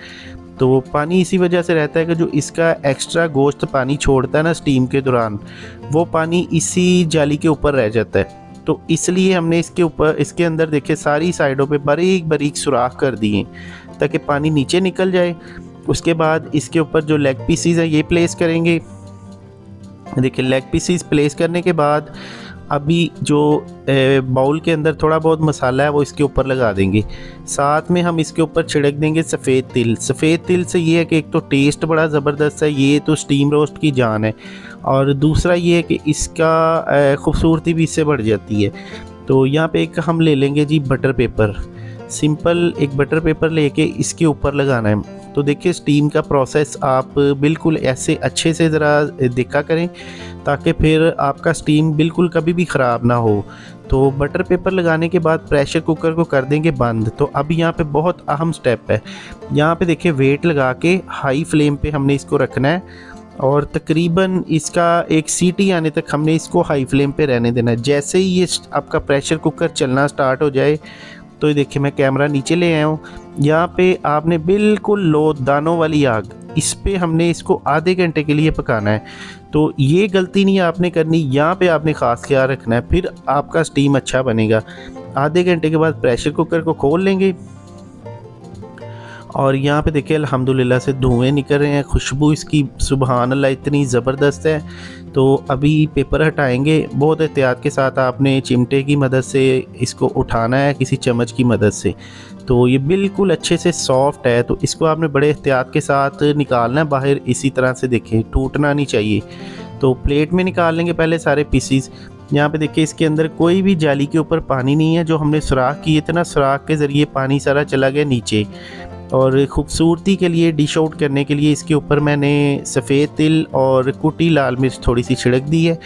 तो पानी इसी वजह से रहता है कि जो इसका एक्स्ट्रा गोश्त पानी छोड़ता है ना स्टीम के दौरान, वो पानी इसी जाली के ऊपर रह जाता है। तो इसलिए हमने इसके ऊपर, इसके अंदर देखिए सारी साइडों पे बारीक बारीक सुराख कर दिए ताकि पानी नीचे निकल जाए। उसके बाद इसके ऊपर जो लेग पीसीज है ये प्लेस करेंगे। देखिए लेग पीसीज प्लेस करने के बाद अभी जो बाउल के अंदर थोड़ा बहुत मसाला है वो इसके ऊपर लगा देंगे। साथ में हम इसके ऊपर छिड़क देंगे सफ़ेद तिल। सफ़ेद तिल से ये है कि एक तो टेस्ट बड़ा ज़बरदस्त है, ये तो स्टीम रोस्ट की जान है, और दूसरा ये है कि इसका खूबसूरती भी इससे बढ़ जाती है। तो यहाँ पे एक हम ले लेंगे जी बटर पेपर, सिंपल एक बटर पेपर लेके इसके ऊपर लगाना है। तो देखिए स्टीम का प्रोसेस आप बिल्कुल ऐसे अच्छे से ज़रा देखा करें ताकि फिर आपका स्टीम बिल्कुल कभी भी ख़राब ना हो। तो बटर पेपर लगाने के बाद प्रेशर कुकर को कर देंगे बंद। तो अब यहाँ पे बहुत अहम स्टेप है, यहाँ पे देखिए वेट लगा के हाई फ्लेम पे हमने इसको रखना है और तकरीबन इसका एक सीटी आने तक हमने इसको हाई फ्लेम पे रहने देना है। जैसे ही ये आपका प्रेशर कुकर चलना स्टार्ट हो जाए तो ये देखिए मैं कैमरा नीचे ले आया हूँ, यहाँ पे आपने बिल्कुल लो दानों वाली आग, इस पे हमने इसको आधे घंटे के लिए पकाना है। तो ये गलती नहीं आपने करनी, यहाँ पे आपने ख़ास ख्याल रखना है, फिर आपका स्टीम अच्छा बनेगा। आधे घंटे के बाद प्रेशर कुकर को खोल लेंगे और यहाँ पे देखिए अल्हम्दुलिल्लाह से धुएँ निकल रहे हैं, खुशबू इसकी सुबहान अल्लाह इतनी ज़बरदस्त है। तो अभी पेपर हटाएंगे, बहुत एहतियात के साथ आपने चिमटे की मदद से इसको उठाना है, किसी चम्मच की मदद से। तो ये बिल्कुल अच्छे से सॉफ्ट है, तो इसको आपने बड़े एहतियात के साथ निकालना है बाहर, इसी तरह से देखें टूटना नहीं चाहिए। तो प्लेट में निकाल लेंगे पहले सारे पीसीस। यहाँ पे देखिए इसके अंदर कोई भी जाली के ऊपर पानी नहीं है, जो हमने सुराख किए थे ना, सुराख के ज़रिए पानी सारा चला गया नीचे। और ख़ूबसूरती के लिए डिश आउट करने के लिए इसके ऊपर मैंने सफ़ेद तिल और कुटी लाल मिर्च थोड़ी सी छिड़क दी है।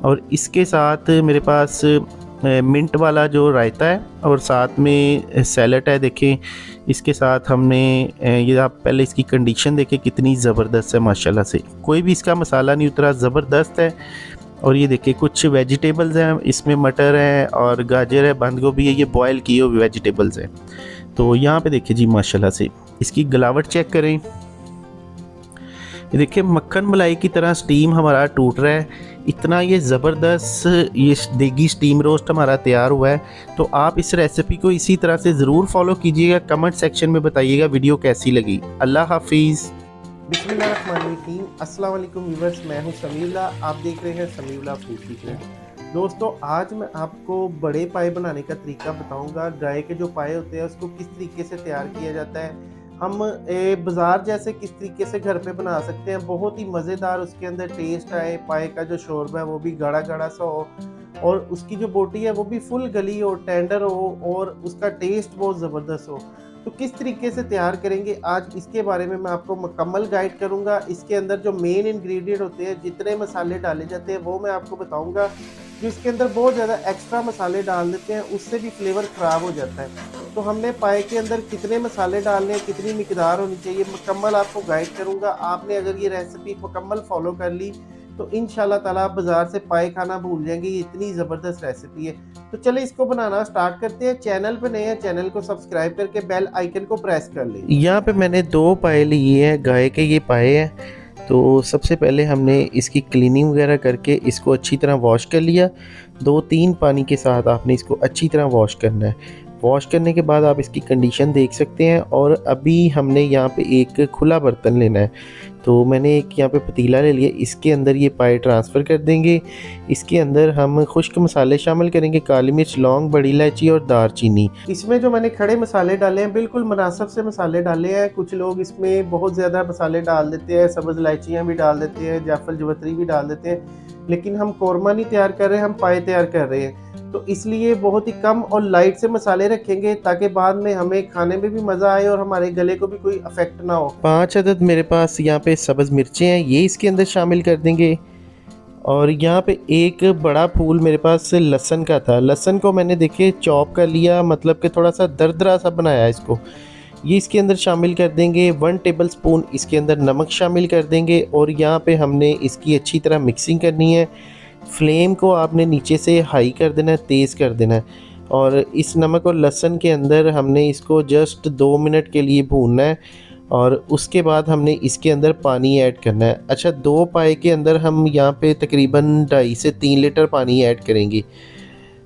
और इसके साथ मेरे पास मिंट वाला जो रायता है और साथ में सैलड है। देखें इसके साथ हमने ये आप पहले इसकी कंडीशन देखें कितनी ज़बरदस्त है माशाल्लाह से, कोई भी इसका मसाला नहीं उतरा, ज़बरदस्त है। और ये देखिए कुछ वेजिटेबल्स हैं इसमें, मटर है और गाजर है, बंद गोभी है, ये बॉयल किए हुए वेजिटेबल्स हैं। तो यहाँ पे देखिए जी माशाल्लाह से इसकी गलावट चेक करें, ये देखिए मक्खन मलाई की तरह स्टीम हमारा टूट रहा है, इतना ये ज़बरदस्त ये देगी स्टीम रोस्ट हमारा तैयार हुआ है। तो आप इस रेसिपी को इसी तरह से ज़रूर फॉलो कीजिएगा, कमेंट सेक्शन में बताइएगा वीडियो कैसी लगी। अल्लाह हाफिज़। बिस्मिल्लाहिर्रहमानिर्रहीम, अस्सलाम वालेकुम व्यूअर्स, मैं हूं समीउल्लाह, आप देख रहे हैं समीउल्लाह फूड सीक्रेट। दोस्तों आज मैं आपको बड़े पाए बनाने का तरीका बताऊंगा। गाय के जो पाए होते हैं उसको किस तरीके से तैयार किया जाता है, हम बाज़ार जैसे किस तरीके से घर पे बना सकते हैं, बहुत ही मज़ेदार उसके अंदर टेस्ट आए। पाए का जो शोरबा है वो भी गाढ़ा गाढ़ा सा हो और उसकी जो बोटी है वो भी फुल गली हो, टेंडर हो और उसका टेस्ट बहुत ज़बरदस्त हो। तो किस तरीके से तैयार करेंगे आज इसके बारे में मैं आपको मुकम्मल गाइड करूंगा। इसके अंदर जो मेन इंग्रेडिएंट होते हैं, जितने मसाले डाले जाते हैं वो मैं आपको बताऊंगा। जो इसके अंदर बहुत ज़्यादा एक्स्ट्रा मसाले डाल देते हैं उससे भी फ्लेवर ख़राब हो जाता है। तो हमने पाए के अंदर कितने मसाले डालने हैं, कितनी मिकदार होनी चाहिए, मुकम्मल आपको गाइड करूंगा। आपने अगर ये रेसिपी मुकम्मल फॉलो कर ली तो इंशाल्लाह ताला आप बाज़ार से पाए खाना भूल जाएंगे, ये इतनी ज़बरदस्त रेसिपी है। तो चले इसको बनाना स्टार्ट करते हैं। चैनल पे नए हैं, चैनल को सब्सक्राइब करके बेल आइकन को प्रेस कर लें। यहाँ पे मैंने 2 पाए लिए हैं, गाय के ये पाए हैं। तो सबसे पहले हमने इसकी क्लीनिंग वगैरह करके इसको अच्छी तरह वॉश कर लिया। 2-3 पानी के साथ आपने इसको अच्छी तरह वॉश करना है। वॉश करने के बाद आप इसकी कंडीशन देख सकते हैं। और अभी हमने यहाँ पे एक खुला बर्तन लेना है, तो मैंने एक यहाँ पे पतीला ले लिया, इसके अंदर ये पाए ट्रांसफ़र कर देंगे। इसके अंदर हम खुश्क मसाले शामिल करेंगे, काली मिर्च, लौंग, बड़ी इलायची और दारचीनी। इसमें जो मैंने खड़े मसाले डाले हैं बिल्कुल मुनासिब से मसाले डाले हैं। कुछ लोग इसमें बहुत ज़्यादा मसाले डाल देते हैं, सब्ज़ इलायचियाँ भी डाल देते हैं, जायफल जवतरी भी डाल देते हैं, लेकिन हम कौरमा नहीं तैयार कर रहे हैं, हम पाए तैयार कर रहे हैं। तो इसलिए बहुत ही कम और लाइट से मसाले रखेंगे ताकि बाद में हमें खाने में भी मज़ा आए और हमारे गले को भी कोई अफेक्ट ना हो। 5 अदद मेरे पास यहाँ पे सब्ज़ मिर्चें हैं, ये इसके अंदर शामिल कर देंगे। और यहाँ पे एक बड़ा फूल मेरे पास लहसुन का था, लहसुन को मैंने देखिए चॉप कर लिया, मतलब कि थोड़ा सा दरदरा सा बनाया इसको, ये इसके अंदर शामिल कर देंगे। 1 टेबल स्पून इसके अंदर नमक शामिल कर देंगे। और यहाँ पे हमने इसकी अच्छी तरह मिक्सिंग करनी है। फ्लेम को आपने नीचे से हाई कर देना है, तेज़ कर देना है। और इस नमक और लहसुन के अंदर हमने इसको जस्ट 2 मिनट के लिए भूनना है और उसके बाद हमने इसके अंदर पानी ऐड करना है। अच्छा, 2 पाए के अंदर हम यहाँ पे तकरीबन 2.5 से 3 लीटर पानी ऐड करेंगे।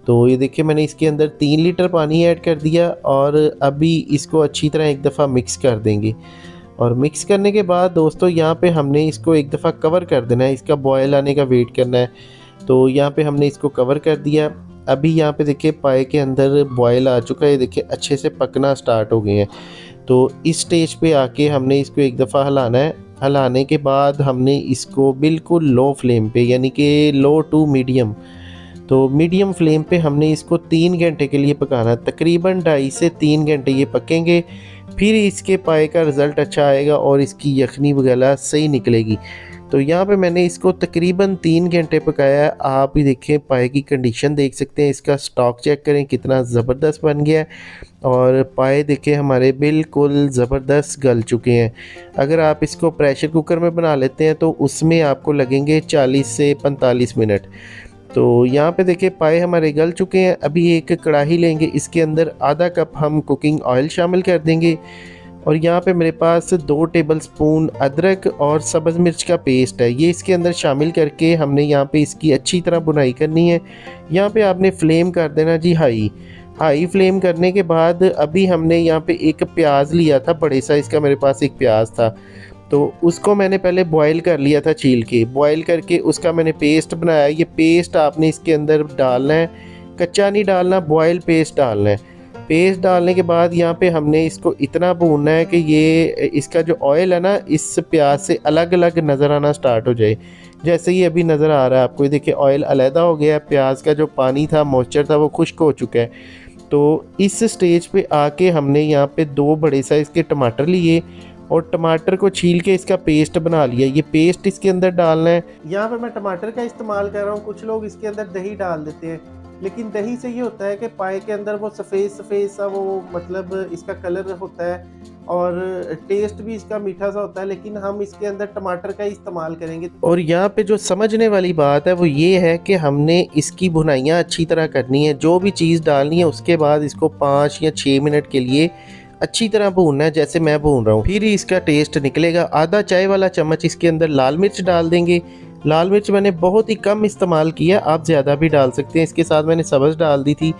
तो ये देखिए मैंने इसके अंदर 3 लीटर पानी ऐड कर दिया और अभी इसको अच्छी तरह एक दफ़ा मिक्स कर देंगे। और मिक्स करने के बाद दोस्तों यहाँ पे हमने इसको एक दफ़ा कवर कर देना है, इसका बॉयल आने का वेट करना है। तो यहाँ पे हमने इसको कवर कर दिया। अभी यहाँ पे देखिए पाए के अंदर बॉयल आ चुका है, देखिए अच्छे से पकना स्टार्ट हो गए हैं। तो इस स्टेज पे आके हमने इसको एक दफ़ा हिलाना है। हिलाने के बाद हमने इसको बिल्कुल लो फ्लेम पे, यानी कि लो टू मीडियम, तो मीडियम फ्लेम पे हमने इसको 3 घंटे के लिए पकाना है। तकरीबन 2.5 से 3 घंटे ये पकेंगे, फिर इसके पाए का रिज़ल्ट अच्छा आएगा और इसकी यखनी वगैरह सही निकलेगी। तो यहाँ पे मैंने इसको तकरीबन 3 घंटे पकाया है। आप ही देखें पाए की कंडीशन देख सकते हैं, इसका स्टॉक चेक करें कितना ज़बरदस्त बन गया है। और पाए देखें हमारे बिल्कुल ज़बरदस्त गल चुके हैं। अगर आप इसको प्रेशर कुकर में बना लेते हैं तो उसमें आपको लगेंगे 40 से 45 मिनट। तो यहाँ पे देखिए पाए हमारे गल चुके हैं। अभी एक कढ़ाई लेंगे, इसके अंदर आधा कप हम कुकिंग ऑयल शामिल कर देंगे। और यहाँ पे मेरे पास 2 टेबल स्पून अदरक और सब्ज़ मिर्च का पेस्ट है, ये इसके अंदर शामिल करके हमने यहाँ पे इसकी अच्छी तरह बुनाई करनी है। यहाँ पे आपने फ्लेम कर देना जी हाई फ्लेम करने के बाद अभी हमने यहाँ पे एक प्याज लिया था, बड़े साइज़ का मेरे पास एक प्याज था, तो उसको मैंने पहले बॉईल कर लिया था, छील के बॉईल करके उसका मैंने पेस्ट बनाया। ये पेस्ट आपने इसके अंदर डालना है, कच्चा नहीं डालना, बॉयल पेस्ट डालना है। पेस्ट डालने के बाद यहाँ पे हमने इसको इतना भूनना है कि ये इसका जो ऑयल है ना इस प्याज से अलग अलग नज़र आना स्टार्ट हो जाए। जैसे ही अभी नज़र आ रहा है आपको, देखिए ऑयल अलहदा हो गया है, प्याज का जो पानी था, मॉइस्चर था, वो खुश्क हो चुका है। तो इस स्टेज पे आके हमने यहाँ पे 2 बड़े साइज़ के टमाटर लिए और टमाटर को छील के इसका पेस्ट बना लिया। ये पेस्ट इसके अंदर डालना है। यहाँ पे मैं टमाटर का इस्तेमाल कर रहा हूँ, कुछ लोग इसके अंदर दही डाल देते हैं, लेकिन दही से ये होता है कि पाए के अंदर वो सफ़ेद सफ़ेद सा वो मतलब इसका कलर होता है और टेस्ट भी इसका मीठा सा होता है, लेकिन हम इसके अंदर टमाटर का इस्तेमाल करेंगे। और यहाँ पे जो समझने वाली बात है वो ये है कि हमने इसकी भुनाइयाँ अच्छी तरह करनी है। जो भी चीज़ डालनी है उसके बाद इसको 5 या 6 मिनट के लिए अच्छी तरह भूनना है, जैसे मैं भून रहा हूँ, फिर ही इसका टेस्ट निकलेगा। आधा चाय वाला चम्मच इसके अंदर लाल मिर्च डाल देंगे। लाल मिर्च मैंने बहुत ही कम इस्तेमाल किया, आप ज़्यादा भी डाल सकते हैं। इसके साथ मैंने सब्ज़ डाल दी थी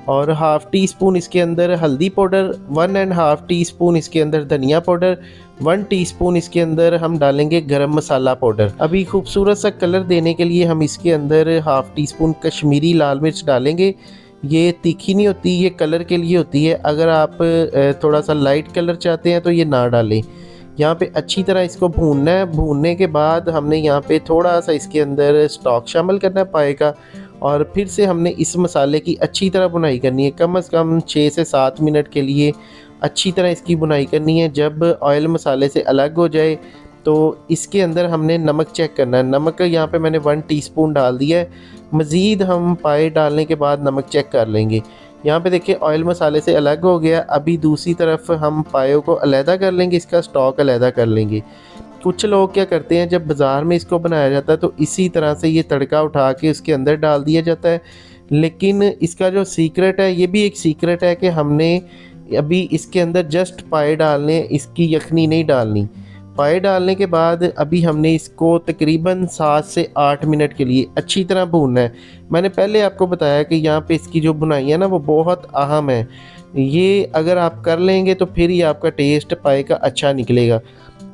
और हाफ़ टी स्पून इसके अंदर हल्दी पाउडर, 1.5 टीस्पून इसके अंदर धनिया पाउडर, 1 टीस्पून इसके अंदर हम डालेंगे गरम मसाला पाउडर। अभी खूबसूरत सा कलर देने के लिए हम इसके अंदर हाफ़ टी स्पून कश्मीरी लाल मिर्च डालेंगे। ये तीखी नहीं होती, ये कलर के लिए होती है। अगर आप थोड़ा सा लाइट कलर चाहते हैं तो ये ना डालें। यहाँ पे अच्छी तरह इसको भूनना है। भूनने के बाद हमने यहाँ पे थोड़ा सा इसके अंदर स्टॉक शामिल करना है पाए का, और फिर से हमने इस मसाले की अच्छी तरह बुनाई करनी है। कम से कम 6 से 7 मिनट के लिए अच्छी तरह इसकी बुनाई करनी है। जब ऑयल मसाले से अलग हो जाए तो इसके अंदर हमने नमक चेक करना है। नमक यहाँ पे मैंने 1 टीस्पून डाल दिया है। मज़ीद हम पाए डालने के बाद नमक चेक कर लेंगे। यहाँ पे देखिए ऑयल मसाले से अलग हो गया। अभी दूसरी तरफ हम पायों को अलहदा कर लेंगे, इसका स्टॉक अलहदा कर लेंगे। कुछ लोग क्या करते हैं, जब बाज़ार में इसको बनाया जाता है तो इसी तरह से ये तड़का उठा के उसके अंदर डाल दिया जाता है। लेकिन इसका जो सीक्रेट है, ये भी एक सीक्रेट है कि हमने अभी इसके अंदर जस्ट पाए डालने, इसकी यखनी नहीं डालनी। पाए डालने के बाद अभी हमने इसको तकरीबन 7 से 8 मिनट के लिए अच्छी तरह भूनना है। मैंने पहले आपको बताया कि यहाँ पे इसकी जो बुनाई है ना वो बहुत अहम है। ये अगर आप कर लेंगे तो फिर ही आपका टेस्ट पाए का अच्छा निकलेगा।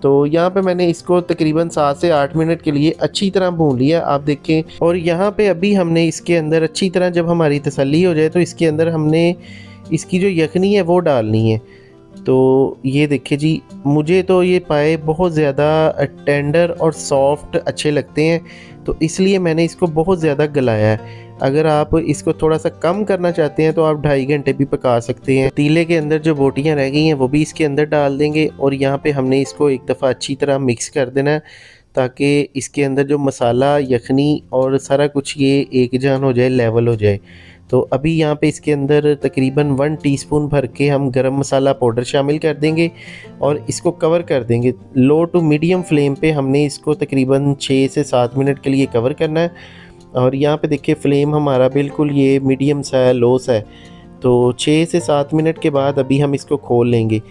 तो यहाँ पे मैंने इसको तकरीबन 7 से 8 मिनट के लिए अच्छी तरह भून लिया, आप देखें। और यहाँ पे अभी हमने इसके अंदर अच्छी तरह जब हमारी तसल्ली हो जाए तो इसके अंदर हमने इसकी जो यखनी है वो डालनी है। तो ये देखिए जी, मुझे तो ये पाए बहुत ज़्यादा टेंडर और सॉफ्ट अच्छे लगते हैं, तो इसलिए मैंने इसको बहुत ज़्यादा गलाया है। अगर आप इसको थोड़ा सा कम करना चाहते हैं तो आप 2.5 घंटे भी पका सकते हैं। पतीले के अंदर जो बोटियां रह गई हैं वो भी इसके अंदर डाल देंगे और यहाँ पे हमने इसको एक दफ़ा अच्छी तरह मिक्स कर देना है, ताकि इसके अंदर जो मसाला, यखनी और सारा कुछ ये एक जान हो जाए, लेवल हो जाए। तो अभी यहाँ पे इसके अंदर तकरीबन 1 टीस्पून भर के हम गरम मसाला पाउडर शामिल कर देंगे और इसको कवर कर देंगे। लो टू मीडियम फ्लेम पे हमने इसको तकरीबन 6 से 7 मिनट के लिए कवर करना है। और यहाँ पे देखिए फ्लेम हमारा बिल्कुल ये मीडियम सा है, लो सा है। तो 6 से 7 मिनट के बाद अभी हम इसको खोल लेंगे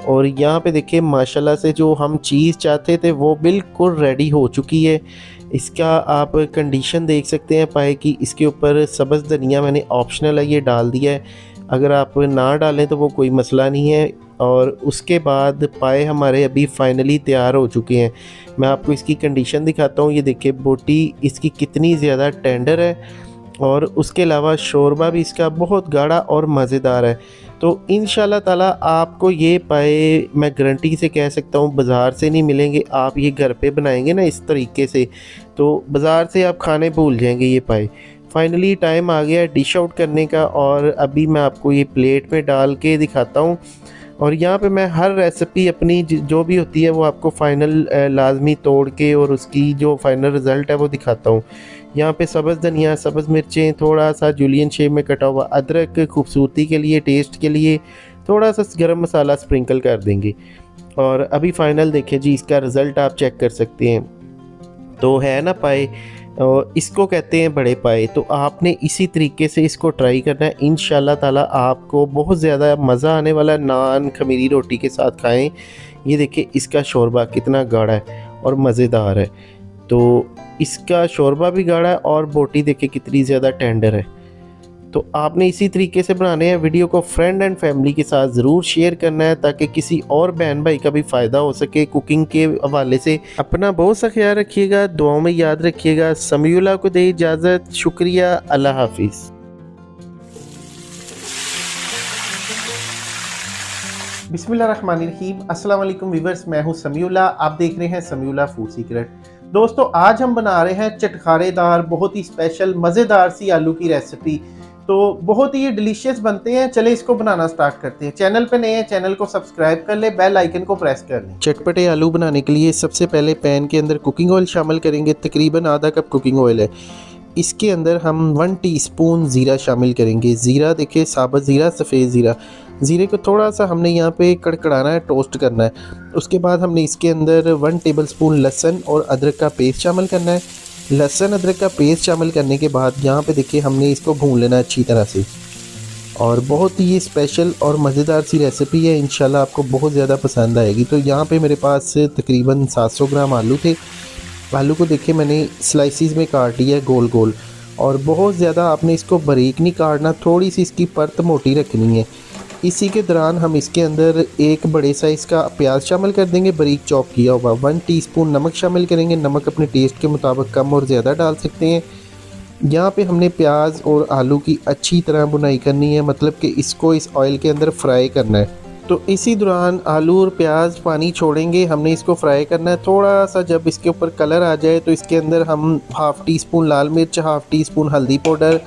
और यहाँ पे देखिए माशाल्लाह से जो हम चीज़ चाहते थे वो बिल्कुल रेडी हो चुकी है। इसका आप कंडीशन देख सकते हैं पाए की। इसके ऊपर सब्ज़ धनिया मैंने ऑप्शनल है, ये डाल दिया है। अगर आप ना डालें तो वो कोई मसला नहीं है। और उसके बाद पाए हमारे अभी फाइनली तैयार हो चुके हैं। मैं आपको इसकी कंडीशन दिखाता हूँ। ये देखिए बोटी इसकी कितनी ज़्यादा टेंडर है और उसके अलावा शोरबा भी इसका बहुत गाढ़ा और मज़ेदार है। तो इंशाल्लाह ताला आपको ये पाए मैं गारंटी से कह सकता हूँ बाज़ार से नहीं मिलेंगे। आप ये घर पे बनाएंगे ना इस तरीके से तो बाज़ार से आप खाने भूल जाएंगे ये पाए। फाइनली टाइम आ गया डिश आउट करने का और अभी मैं आपको ये प्लेट में डाल के दिखाता हूँ। और यहाँ पे मैं हर रेसिपी अपनी जो भी होती है वो आपको फ़ाइनल लाजमी तोड़ के और उसकी जो फ़ाइनल रिज़ल्ट है वो दिखाता हूँ। यहाँ पे सब्ज़ धनिया, सब्ज़ मिर्चें, थोड़ा सा जूलियन शेप में कटा हुआ अदरक, खूबसूरती के लिए, टेस्ट के लिए थोड़ा सा गरम मसाला स्प्रिंकल कर देंगे। और अभी फ़ाइनल देखिए जी, इसका रिज़ल्ट आप चेक कर सकते हैं। तो है ना पाए, इसको कहते हैं बड़े पाए। तो आपने इसी तरीके से इसको ट्राई करना है। इंशाल्लाह ताला आपको बहुत ज़्यादा मज़ा आने वाला है। नान खमीरी रोटी के साथ खाएं। ये देखिए इसका शोरबा कितना गाढ़ा है और मज़ेदार है। तो इसका शोरबा भी गाढ़ा है और बोटी देखिए कितनी ज़्यादा टेंडर है। तो आपने इसी तरीके से बनाने हैं। वीडियो को फ्रेंड एंड फैमिली के साथ ज़रूर शेयर करना है ताकि किसी और बहन भाई का भी फ़ायदा हो सके कुकिंग के हवाले से। अपना बहुत सा ख्याल रखिएगा, दुआओं में याद रखिएगा। समीउल्लाह को दे इजाज़त। शुक्रिया, अल्लाह हाफिज़। बिस्मिल्लाहिर्रहमानिर्रहीम। अस्सलाम वालेकुम व्यूअर्स, मैं हूं समीउल्लाह। आप देख रहे हैं समीउल्लाह फूड सीक्रेट। दोस्तों आज हम बना रहे हैं चटखारेदार, बहुत ही स्पेशल मज़ेदार सी आलू की रेसिपी। तो बहुत ही डिलीशियस बनते हैं। चले इसको बनाना स्टार्ट करते हैं। चैनल पे नए हैं, चैनल को सब्सक्राइब कर ले, बेल आइकन को प्रेस कर लें। चटपटे आलू बनाने के लिए सबसे पहले पैन के अंदर कुकिंग ऑयल शामिल करेंगे। तकरीबन आधा कप कुकिंग ऑयल है। इसके अंदर हम 1 टीस्पून ज़ीरा शामिल करेंगे। ज़ीरा देखिए, साबुत ज़ीरा, सफ़ेद ज़ीरा। ज़ीरे को थोड़ा सा हमने यहाँ पे कड़कड़ाना है, टोस्ट करना है। उसके बाद हमने इसके अंदर 1 टेबलस्पून लहसुन और अदरक का पेस्ट शामिल करना है। लहसुन अदरक का पेस्ट शामिल करने के बाद यहाँ पे देखिए हमने इसको भून लेना है अच्छी तरह से। और बहुत ही स्पेशल और मज़ेदार सी रेसिपी है, इंशाल्लाह आपको बहुत ज़्यादा पसंद आएगी। तो यहाँ पे मेरे पास तकरीबन 700 ग्राम आलू थे। आलू को देखिए मैंने स्लाइसिस में काट लिया है गोल गोल, और बहुत ज़्यादा आपने इसको बारीक नहीं काटना, थोड़ी सी इसकी परत मोटी रखनी है। इसी के दौरान हम इसके अंदर एक बड़े साइज़ का प्याज शामिल कर देंगे, बारीक चॉप किया हुआ। 1 टीस्पून नमक शामिल करेंगे। नमक अपने टेस्ट के मुताबिक कम और ज़्यादा डाल सकते हैं। यहाँ पे हमने प्याज और आलू की अच्छी तरह बुनाई करनी है, मतलब कि इसको इस ऑयल के अंदर फ्राई करना है। तो इसी दौरान आलू और प्याज पानी छोड़ेंगे, हमने इसको फ्राई करना है। थोड़ा सा जब इसके ऊपर कलर आ जाए तो इसके अंदर हम 1/2 टीस्पून लाल मिर्च, 1/2 टीस्पून हल्दी पाउडर,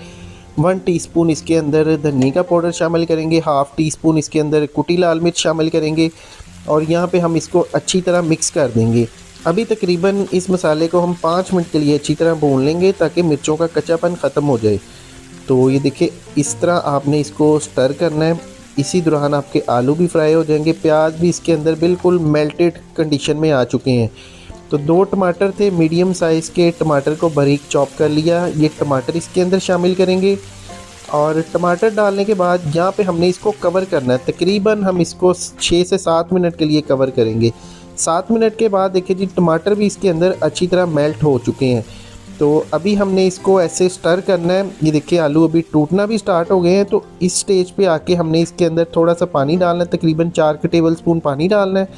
1 टीस्पून इसके अंदर धनिया का पाउडर शामिल करेंगे, 1/2 टीस्पून इसके अंदर कुटी लाल मिर्च शामिल करेंगे, और यहाँ पे हम इसको अच्छी तरह मिक्स कर देंगे। अभी तकरीबन इस मसाले को हम 5 मिनट के लिए अच्छी तरह भून लेंगे ताकि मिर्चों का कच्चापन ख़त्म हो जाए। तो ये देखिए इस तरह आपने इसको स्टर करना है। इसी दौरान आपके आलू भी फ्राई हो जाएंगे, प्याज भी इसके अंदर बिल्कुल मेल्टेड कंडीशन में आ चुके हैं। तो 2 टमाटर थे, मीडियम साइज़ के टमाटर को बारीक चॉप कर लिया। ये टमाटर इसके अंदर शामिल करेंगे, और टमाटर डालने के बाद यहाँ पे हमने इसको कवर करना है। तकरीबन हम इसको 6 से 7 मिनट के लिए कवर करेंगे। 7 मिनट के बाद देखिए जी टमाटर भी इसके अंदर अच्छी तरह मेल्ट हो चुके हैं। तो अभी हमने इसको ऐसे स्टर करना है। ये देखिए आलू अभी टूटना भी स्टार्ट हो गए हैं। तो इस स्टेज पे आके हमने इसके अंदर थोड़ा सा पानी डालना है, तकरीबन 4 टेबलस्पून पानी डालना है,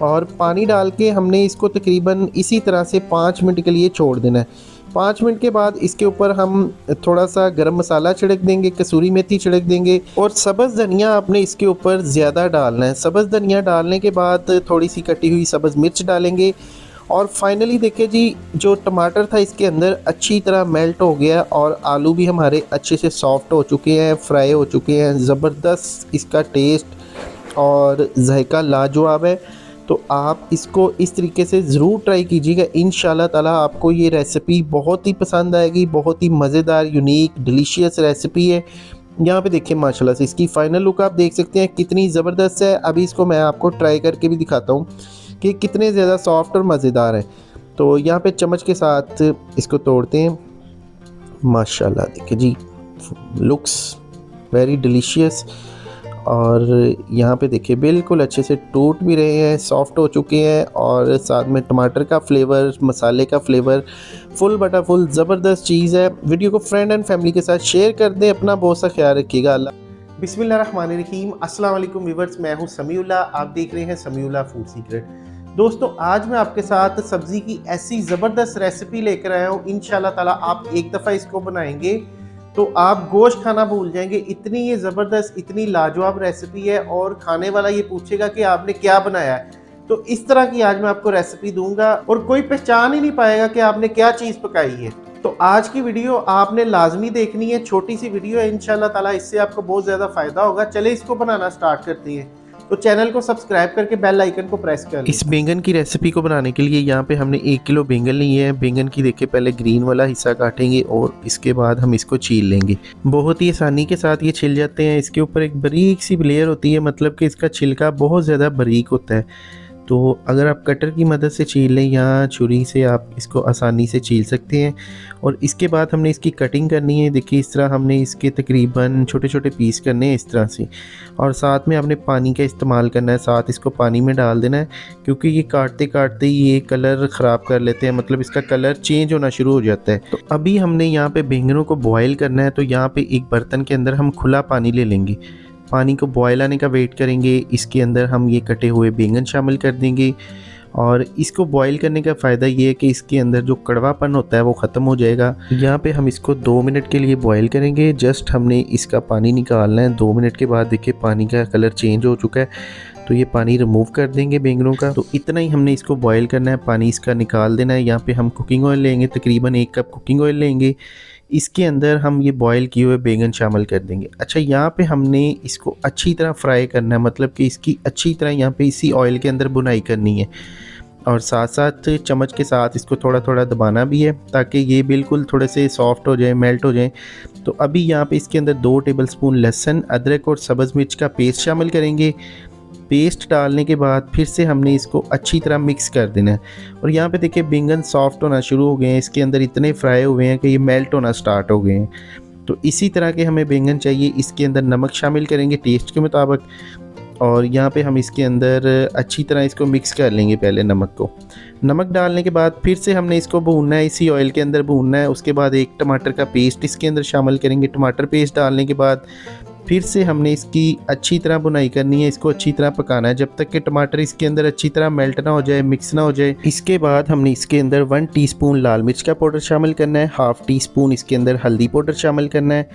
और पानी डाल के हमने इसको तकरीबन इसी तरह से 5 मिनट के लिए छोड़ देना है। 5 मिनट के बाद इसके ऊपर हम थोड़ा सा गरम मसाला छिड़क देंगे, कसूरी मेथी छिड़क देंगे, और सब्ज़ धनिया आपने इसके ऊपर ज़्यादा डालना है। सब्ज़ धनिया डालने के बाद थोड़ी सी कटी हुई सब्ज़ मिर्च डालेंगे, और फाइनली देखिए जी जो टमाटर था इसके अंदर अच्छी तरह मेल्ट हो गया, और आलू भी हमारे अच्छे से सॉफ्ट हो चुके हैं, फ्राई हो चुके हैं। ज़बरदस्त इसका टेस्ट और जायका लाजवाब है। तो आप इसको इस तरीके से ज़रूर ट्राई कीजिएगा, इंशाल्लाह ताला आपको ये रेसिपी बहुत ही पसंद आएगी। बहुत ही मज़ेदार, यूनिक, डिलीशियस रेसिपी है। यहाँ पे देखिए माशाल्लाह से इसकी फ़ाइनल लुक आप देख सकते हैं कितनी ज़बरदस्त है। अभी इसको मैं आपको ट्राई करके भी दिखाता हूँ कि कितने ज़्यादा सॉफ्ट और मज़ेदार है। तो यहाँ पे चम्मच के साथ इसको तोड़ते हैं। माशाल्लाह देखिए जी, लुक्स वेरी डिलीशियस। और यहाँ पे देखिए बिल्कुल अच्छे से टूट भी रहे हैं, सॉफ्ट हो चुके हैं, और साथ में टमाटर का फ्लेवर, मसाले का फ्लेवर फुल बटा फुल ज़बरदस्त चीज़ है। वीडियो को फ्रेंड एंड फैमिली के साथ शेयर कर दें। अपना बहुत सा ख्याल रखिएगा। अल्लाह बिस्मिल्लाहिर्रहमानिर्रहीम। अस्सलाम वालेकुम व्यूअर्स, मैं हूँ समीउल्लाह, आप देख रहे हैं समीउल्लाह फूड सीक्रेट। दोस्तों आज मैं आपके साथ सब्ज़ी की ऐसी ज़बरदस्त रेसिपी लेकर आया हूँ। इंशाल्लाह ताला आप एक दफ़ा इसको बनाएंगे तो आप गोश्त खाना भूल जाएंगे। इतनी ये ज़बरदस्त, इतनी लाजवाब रेसिपी है, और खाने वाला ये पूछेगा कि आपने क्या बनाया है। तो इस तरह की आज मैं आपको रेसिपी दूंगा, और कोई पहचान ही नहीं पाएगा कि आपने क्या चीज़ पकाई है। तो आज की वीडियो आपने लाजमी देखनी है। छोटी सी वीडियो है, इंशाल्लाह ताला इससे आपको बहुत ज़्यादा फ़ायदा होगा। चले इसको बनाना स्टार्ट करते हैं। तो चैनल को सब्सक्राइब करके बेल आइकन को प्रेस कर लें। इस बैंगन की रेसिपी को बनाने के लिए यहाँ पे हमने 1 किलो बैंगन लिए हैं। बैंगन की देखिए पहले ग्रीन वाला हिस्सा काटेंगे, और इसके बाद हम इसको छील लेंगे। बहुत ही आसानी के साथ ये छिल जाते हैं। इसके ऊपर एक बारीक सी लेयर होती है, मतलब कि इसका छिलका बहुत ज़्यादा बारीक होता है। तो अगर आप कटर की मदद से छील लें या छुरी से, आप इसको आसानी से छील सकते हैं। और इसके बाद हमने इसकी कटिंग करनी है। देखिए इस तरह हमने इसके तकरीबन छोटे छोटे पीस करने हैं इस तरह से, और साथ में आपने पानी का इस्तेमाल करना है। साथ इसको पानी में डाल देना है, क्योंकि ये काटते काटते ये कलर ख़राब कर लेते हैं, मतलब इसका कलर चेंज होना शुरू हो जाता है। तो अभी हमने यहाँ पे बैंगनों को बॉयल करना है। तो यहाँ पे एक बर्तन के अंदर हम खुला पानी ले लेंगे। पानी को बॉयल आने का वेट करेंगे। इसके अंदर हम ये कटे हुए बैंगन शामिल कर देंगे, और इसको बॉईल करने का फ़ायदा ये है कि इसके अंदर जो कड़वापन होता है वो ख़त्म हो जाएगा। यहाँ पे हम इसको 2 मिनट के लिए बॉईल करेंगे। जस्ट हमने इसका पानी निकालना है। 2 मिनट के बाद देखिए पानी का कलर चेंज हो चुका है, तो ये पानी रिमूव कर देंगे बैंगनों का। तो इतना ही हमने इसको बॉईल करना है, पानी इसका निकाल देना है। यहाँ पे हम कुकिंग ऑयल लेंगे, तकरीबन 1 कप कुकिंग ऑयल लेंगे। इसके अंदर हम ये बॉयल किए हुए बैंगन शामिल कर देंगे। अच्छा, यहाँ पे हमने इसको अच्छी तरह फ्राई करना है, मतलब कि इसकी अच्छी तरह यहाँ पे इसी ऑयल के अंदर बुनाई करनी है। और साथ साथ चम्मच के साथ इसको थोड़ा थोड़ा दबाना भी है ताकि ये बिल्कुल थोड़े से सॉफ्ट हो जाए, मेल्ट हो जाए। तो अभी यहाँ पे इसके अंदर 2 टेबलस्पून लहसुन, अदरक और सब्ज़ मिर्च का पेस्ट शामिल करेंगे। पेस्ट डालने के बाद फिर से हमने इसको अच्छी तरह मिक्स कर देना है। और यहाँ पे देखिए बैंगन सॉफ्ट होना शुरू हो गए हैं, इसके अंदर इतने फ्राई हुए हैं कि ये मेल्ट होना स्टार्ट हो गए हैं। तो इसी तरह के हमें बैंगन चाहिए। इसके अंदर नमक शामिल करेंगे टेस्ट के मुताबिक, और यहाँ पे हम इसके अंदर अच्छी तरह इसको मिक्स कर लेंगे। पहले नमक को, नमक डालने के बाद फिर से हमने इसको भूनना है, इसी ऑयल के अंदर भूनना है। उसके बाद 1 टमाटर का पेस्ट इसके अंदर शामिल करेंगे। टमाटर पेस्ट डालने के बाद फिर से हमने इसकी अच्छी तरह बुनाई करनी है, इसको अच्छी तरह पकाना है जब तक कि टमाटर इसके अंदर अच्छी तरह मेल्ट ना हो जाए, मिक्स ना हो जाए। इसके बाद हमने इसके अंदर 1 टीस्पून लाल मिर्च का पाउडर शामिल करना है, ½ टीस्पून इसके अंदर हल्दी पाउडर शामिल करना है,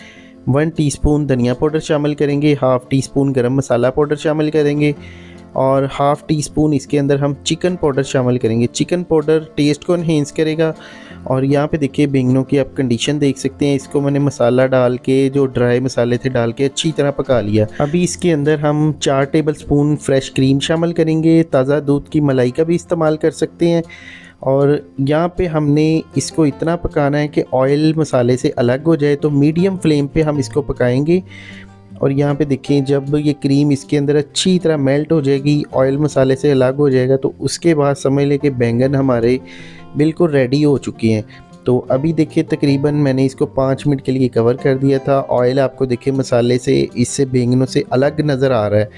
1 टीस्पून धनिया पाउडर शामिल करेंगे, ½ टीस्पून गरम मसाला पाउडर शामिल करेंगे और ½ टीस्पून इसके अंदर हम चिकन पाउडर शामिल करेंगे। चिकन पाउडर टेस्ट को एनहेंस करेगा। और यहाँ पे देखिए बैंगनों की आप कंडीशन देख सकते हैं। इसको मैंने मसाला डाल के, जो ड्राई मसाले थे डाल के अच्छी तरह पका लिया। अभी इसके अंदर हम 4 टेबलस्पून फ्रेश क्रीम शामिल करेंगे। ताज़ा दूध की मलाई का भी इस्तेमाल कर सकते हैं। और यहाँ पे हमने इसको इतना पकाना है कि ऑयल मसाले से अलग हो जाए, तो मीडियम फ्लेम पे हम इसको पकाएंगे। और यहाँ पे देखें जब ये क्रीम इसके अंदर अच्छी तरह मेल्ट हो जाएगी, ऑयल मसाले से अलग हो जाएगा, तो उसके बाद समझ लें कि बैंगन हमारे बिल्कुल रेडी हो चुकी हैं। तो अभी देखिए तकरीबन मैंने इसको 5 मिनट के लिए कवर कर दिया था। ऑयल आपको देखिए मसाले से, इससे बैंगनों से अलग नज़र आ रहा है।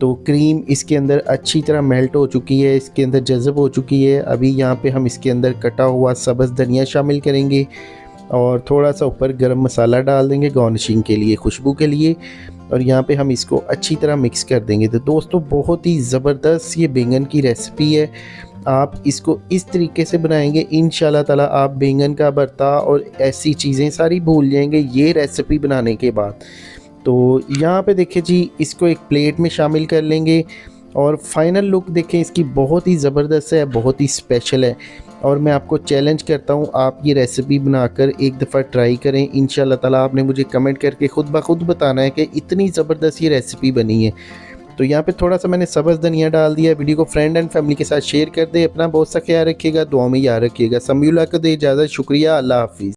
तो क्रीम इसके अंदर अच्छी तरह मेल्ट हो चुकी है, इसके अंदर जज़ब हो चुकी है। अभी यहाँ पे हम इसके अंदर कटा हुआ सब्ज़ धनिया शामिल करेंगे और थोड़ा सा ऊपर गरम मसाला डाल देंगे गार्निशिंग के लिए, खुशबू के लिए। और यहाँ पे हम इसको अच्छी तरह मिक्स कर देंगे। तो दोस्तों बहुत ही ज़बरदस्त ये बैंगन की रेसिपी है। आप इसको इस तरीके से बनाएंगे, इंशाल्लाह ताला आप बैंगन का भरता और ऐसी चीज़ें सारी भूल जाएंगे ये रेसिपी बनाने के बाद। तो यहाँ पे देखिए जी, इसको एक प्लेट में शामिल कर लेंगे और फाइनल लुक देखें इसकी, बहुत ही ज़बरदस्त है, बहुत ही स्पेशल है। और मैं आपको चैलेंज करता हूँ आप ये रेसिपी बनाकर एक दफ़ा ट्राई करें। इंशाल्लाह ताला आपने मुझे कमेंट करके ख़ुद ब खुद बताना है कि इतनी ज़बरदस्त ये रेसिपी बनी है। तो यहाँ पे थोड़ा सा मैंने सब्ज़ धनिया डाल दिया। वीडियो को फ्रेंड एंड फैमिली के साथ शेयर कर दे। अपना बहुत सा ख्याल रखिएगा, दुआ में याद रखिएगा। समीउल्लाह को दे इजाज़त। शुक्रिया, अल्लाह हाफिज़।